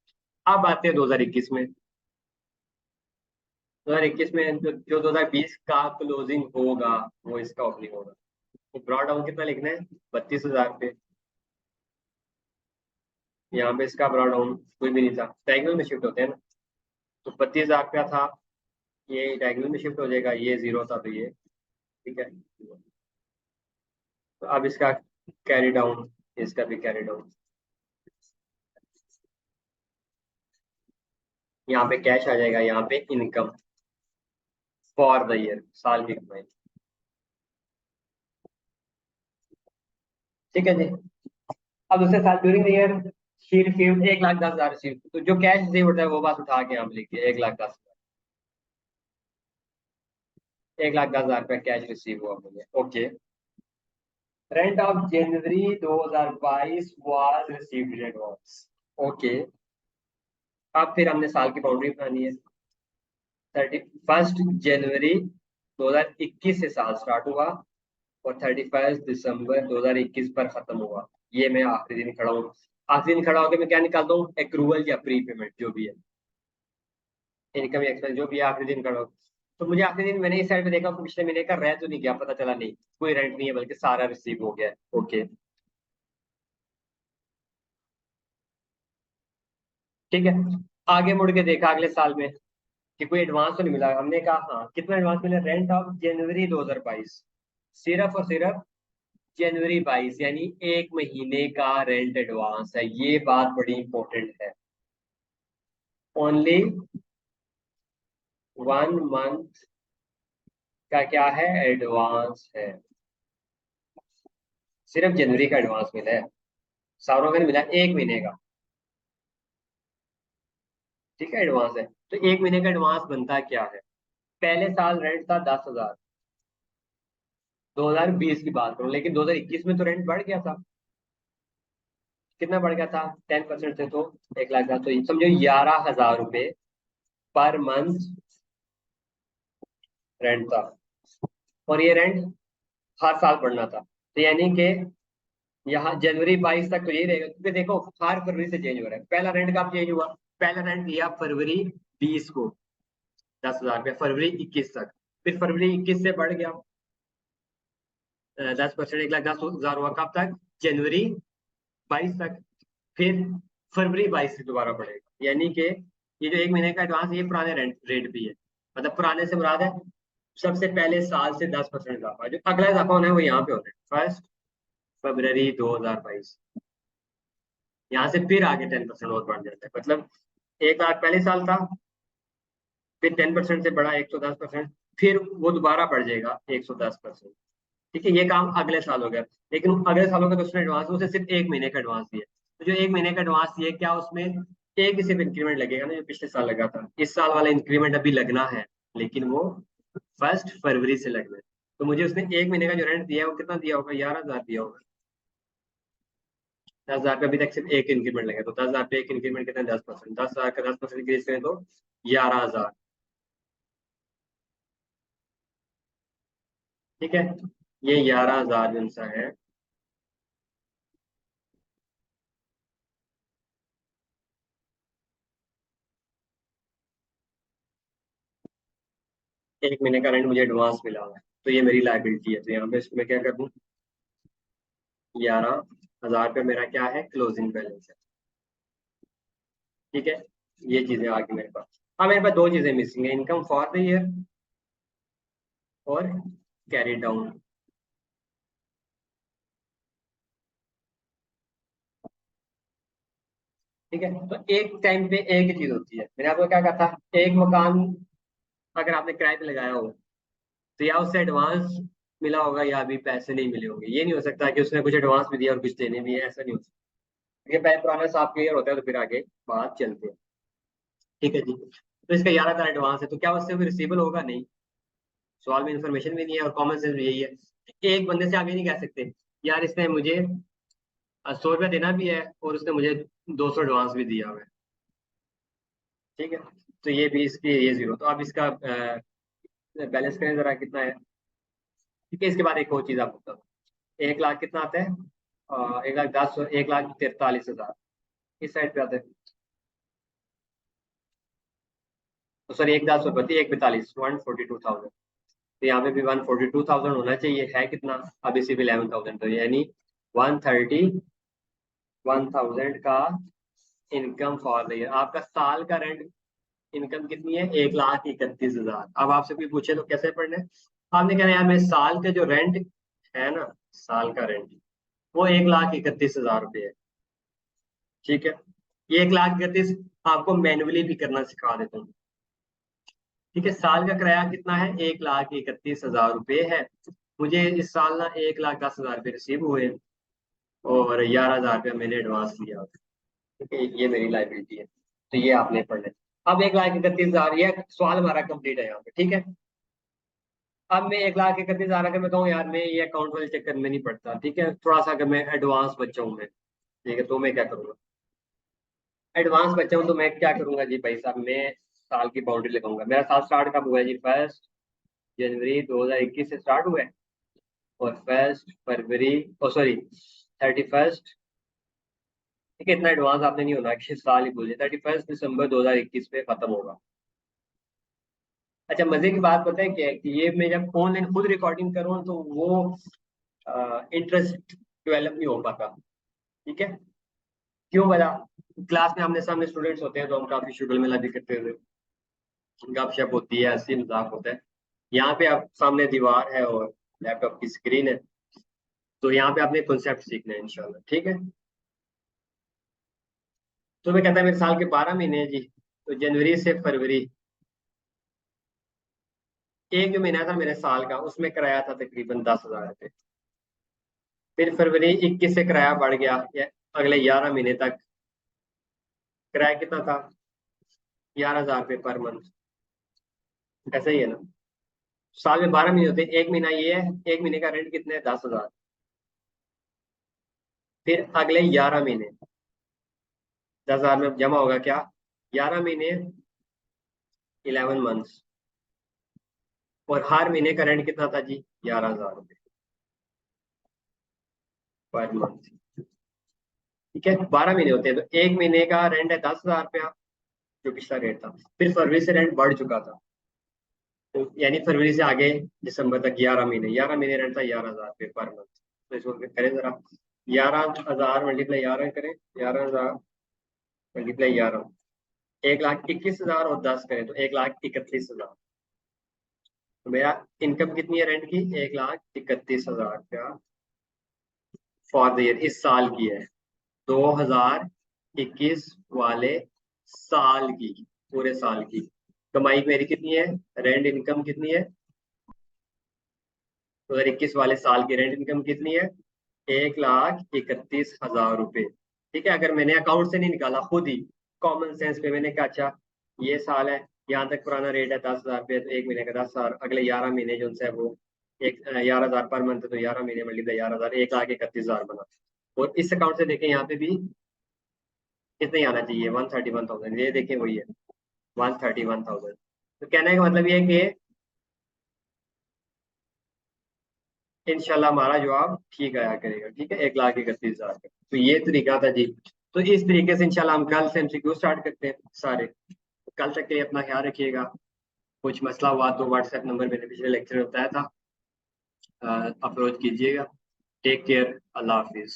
अब आते हैं 2021 में। 2021 में जो 2020 का क्लोजिंग होगा, वो इसका ओपनिंग होगा। तो ब्रॉड डाउन कितना लिखना है, 32,000 पे। यहाँ पे इसका ब्रॉड डाउन कोई भी नहीं था, डायगोनल में शिफ्ट होते हैं ना। तो 32,000 रुपया था, ये डायगोनल में शिफ्ट हो जाएगा, ये जीरो था, तो ये ठीक है। तो अब इसका कैरी डाउन, इसका भी कैरी डाउन। यहाँ पे कैश आ जाएगा, यहाँ पे इनकम फॉर द ईयर, साल की कमाई। ठीक है जी। अब दूसरे साल during the year she received 1,10,000 receive, तो जो कैश रिसीव होता है वो बात उठा के यहाँ पे लिखिए, 1,10,000, 1,10,000 रुपया कैश रिसीव हुआ मुझे। Okay, rent of January 2022 was received in advance. Okay, अब फिर हमने साल की बाउंड्री बनानी है। 31 जनवरी 2021 से साल स्टार्ट हुआ, और 31 दिसंबर 2021 पर खत्म हुआ। ये मैं आखिरी दिन खड़ा हूँ। आखिरी दिन खड़ा होकर मैं क्या निकालता हूँ, एक्रूवल या प्री पेमेंट जो भी है, इनकम एक्सपेंस जो भी है, आखिरी दिन खड़ा हो। तो मुझे आखिरी दिन मैंने इस साइड पे देखा, पिछले महीने का रह तो नहीं गया, पता चला नहीं कोई रेंट नहीं है, बल्कि सारा रिसीव हो गया है। ओके, ठीक है। आगे मुड़ के देखा अगले साल में कि कोई एडवांस तो नहीं मिला, हमने कहा हाँ कितना एडवांस मिला, रेंट ऑफ जनवरी 2022, सिर्फ और सिर्फ जनवरी 22, यानी एक महीने का रेंट एडवांस है। ये बात बड़ी इंपॉर्टेंट है, ओनली 1 मंथ का क्या है, एडवांस है। सिर्फ जनवरी का एडवांस मिला है, सारों का नहीं मिला, एक महीने का। ठीक है, एडवांस है। तो एक महीने का एडवांस बनता क्या है, पहले साल रेंट था 10,000, 2020 की बात करूं, लेकिन 2021 में तो रेंट बढ़ गया था। कितना बढ़ गया था, 10% से, तो 1,00,000 था, तो समझो 11,000 रुपये पर मंथ रेंट था। और ये रेंट हर साल बढ़ना था, तो यानी कि यहाँ जनवरी 22 तक तो यही रहेगा, क्योंकि देखो हर फरवरी से चेंज हो रहा है। पहला रेंट कब चेंज हुआ, पहला रेंट दिया फरवरी 20 को, 10,000 रुपये, फरवरी 21 तक। फिर फरवरी 21 से बढ़ गया, 10%, 1,10,000 हुआ कब तक, जनवरी 22 तक। फिर फरवरी 22 से दोबारा बढ़ेगा, यानी कि ये जो एक महीने का एडवांस है, ये पुराने रेंट रेट भी है। मतलब पुराने से मुराद है सबसे पहले साल से 10% इजाफा, जो अगला इजाफा होना है वो यहाँ पे होना है, 1 फरवरी 2022। यहाँ से फिर आगे 10% और बढ़ जाता है, मतलब 1,00,000 पहले साल था, फिर 10% से बढ़ा 110%, फिर वो दोबारा बढ़ जाएगा 110%। ठीक है, ये काम अगले साल हो गया। लेकिन अगले सालों का तो उसने एडवांस, उसे सिर्फ एक महीने का एडवांस दिया। तो जो एक महीने का एडवांस दिया, क्या उसमें एक ही सिर्फ इंक्रीमेंट लगेगा ना, जो पिछले साल लगा था, इस साल वाला इंक्रीमेंट अभी लगना है, लेकिन वो 1 फरवरी से लगना है। तो मुझे उसने एक महीने का जो रेंट दिया है वो कितना दिया होगा, 11,000 दिया होगा। 10,000 पे अभी तक सिर्फ एक इंक्रीमेंट लगे, तो 10,000 पे एक इंक्रीमेंट कितना, 10%, 10,000 का 10% इंक्रीज करें तो 11,000। ठीक है, ये 11,000 जन सा है, 1 महीने का रेंट मुझे एडवांस मिला हुआ है, तो ये मेरी लाइबिलिटी है। तो यहाँ पे इसमें क्या कर दूँ, 11,000 रुपये मेरा क्या है, क्लोजिंग बैलेंस है। ठीक है, ये चीजें आगे मेरे पास। हाँ, मेरे पास दो चीजें मिसिंग है, इनकम फॉर द ईयर और कैरी डाउन। ठीक है, तो एक टाइम पे एक ही चीज होती है। मैंने आपको क्या कहा था, एक मकान अगर आपने किराए पे लगाया हो, तो या उससे एडवांस मिला होगा या अभी पैसे नहीं मिले होंगे। ये नहीं हो सकता कि उसने कुछ एडवांस भी दिया और कुछ देने भी है, ऐसा नहीं हो सकता। ये पहले पुराना हिसाब क्लियर होता है तो फिर आगे बात चलते हैं। ठीक है जी, तो इसका 11,000 एडवांस है, तो क्या उससे भी रिसीवेबल होगा? नहीं। सवाल में इन्फॉर्मेशन भी नहीं है और कॉमन सेंस भी यही है। एक बंदे से आगे नहीं कह सकते यार इसने मुझे 100 रुपया देना भी है और उसने मुझे 200 एडवांस भी दिया हुआ है। ठीक है, तो ये भी इसकी ये जीरो। तो आप इसका बैलेंस करें जरा कितना है। ठीक है, इसके बाद एक और चीज आप बता दो, 1 लाख कितना आता है, 1,10,000, 1,43,000 इस साइड पे आते हैं। तो सर 1,10,000 1,42, 142,000। तो यहाँ पे भी 142,000 होना चाहिए, है कितना अभी सिर्फ 11,000, तो यानी 131,000 का इनकम फॉर द ईयर। आपका साल का रेंट इनकम कितनी है, 1,31,000। अब आपसे कोई पूछे तो कैसे पढ़ना है, आपने कहना है यार मेरे साल का जो रेंट है ना, साल का रेंट वो 1,31,000 रुपये है। ठीक है, ये 1,31,000 आपको मैन्युअली भी करना सिखा देता हूँ। ठीक है, साल का किराया कितना है, 1,31,000 रुपये है। मुझे इस साल ना 1,10,000 रुपये रिसीव हुए और 11,000 रुपये मैंने एडवांस लिया। ठीक है, ये मेरी लाइबिलिटी है, तो ये आपने पढ़ना है। अब 1,31,000, ये सवाल हमारा कंप्लीट है यहाँ पे। ठीक है, अब मैं 1,31,000 अगर मैं कहूँ यार मैं ये अकाउंट वाले चक्कर में नहीं पड़ता, ठीक है, थोड़ा सा अगर मैं एडवांस बचा हूँ मैं, ठीक है, तो मैं क्या करूँगा, एडवांस बचा हूँ तो मैं क्या करूंगा जी भाई साहब, मैं साल की बाउंड्री लगाऊंगा। मेरा साल स्टार्ट कब हुआ है जी, 1 जनवरी 2021 से स्टार्ट हुआ है और 1 फरवरी, ओ सॉरी 31, ठीक है, इतना एडवांस आपने नहीं होना कि साल ही बोलिए, 31 दिसंबर 2021 पे खत्म होगा। अच्छा, मजे की बात पता है क्या है कि ये मैं जब ऑनलाइन खुद रिकॉर्डिंग करूँ तो वो इंटरेस्ट डेवलप नहीं हो पाता। ठीक है, क्यों बता, क्लास में आमने सामने स्टूडेंट्स होते हैं तो हम काफी शुगल मिला भी करते थे, गपशप होती है, हंसी मजाक होता है। यहाँ पे आप सामने दीवार है और लैपटॉप की स्क्रीन है, तो यहाँ पे आपने कॉन्सेप्ट सीखना है इंशाल्लाह। ठीक है, तो मैं कहता है मेरे साल के 12 महीने हैं जी, तो जनवरी से फरवरी एक जो महीना था मेरे साल का उसमें किराया था तकरीबन 10,000 रुपये। फिर फरवरी 21 से किराया बढ़ गया, अगले 11 महीने तक किराया कितना था, 11,000 रुपये पर मंथ। ऐसा ही है ना, साल में 12 महीने होते हैं, एक महीना ये है, एक महीने का रेंट कितने 10,000। फिर अगले 11 महीने 10,000 में जमा होगा क्या, 11 महीने 11 मंथ्स, और हर महीने का रेंट कितना था जी, 11,000 रुपये पर मंथ। ठीक है, 12 महीने होते हैं, तो एक महीने का रेंट है 10,000 रुपया, जो पिछला रेट था। फिर फरवरी से रेंट बढ़ चुका था, तो यानी फरवरी से आगे दिसंबर तक 11 महीने, 11 महीने रेंट था 11,000 रुपये पर मंथ। तो इसको करें जरा, 11,000 मल्टीप्लाई 11 करें, 11,000 मल्टीप्लाई 11, 1,21,000 और 10 करें तो 1,31,000। तो मेरा इनकम कितनी है रेंट की, 1,31,000 रुपया फॉर द ईयर, इस साल की है, 2021 वाले साल की, पूरे साल की कमाई मेरी कितनी है, रेंट इनकम कितनी है, 2021 वाले साल की रेंट इनकम कितनी है, 1,31,000 रुपये। ठीक है, अगर मैंने अकाउंट से नहीं निकाला, खुद ही कॉमन सेंस पे मैंने कहा अच्छा ये साल है, यहाँ तक पुराना रेट है 10,000 रुपये, तो एक महीने का 10,000, अगले 11 महीने जो उनसे है वो एक 11,000 पर मंथ, तो 11 महीने मल्टीप्लाई 11,000, 1,31,000 बना। और इस अकाउंट से देखें यहाँ पे भी कितना ही आना चाहिए, 131,000, ये देखें वही है 131,000। तो कहने का मतलब ये है कि इंशाल्लाह हमारा जवाब ठीक आया करेगा। ठीक है, 1,31,000 का, तो ये तरीका था जी। तो इस तरीके से इंशाल्लाह हम कल से एमसीक्यू स्टार्ट करते हैं सारे। कल तक के लिए अपना ख्याल रखिएगा। कुछ मसला हुआ तो व्हाट्सएप नंबर मैंने पिछले लेक्चर में बताया था, अप्रोच कीजिएगा। टेक केयर, अल्लाह हाफिज़।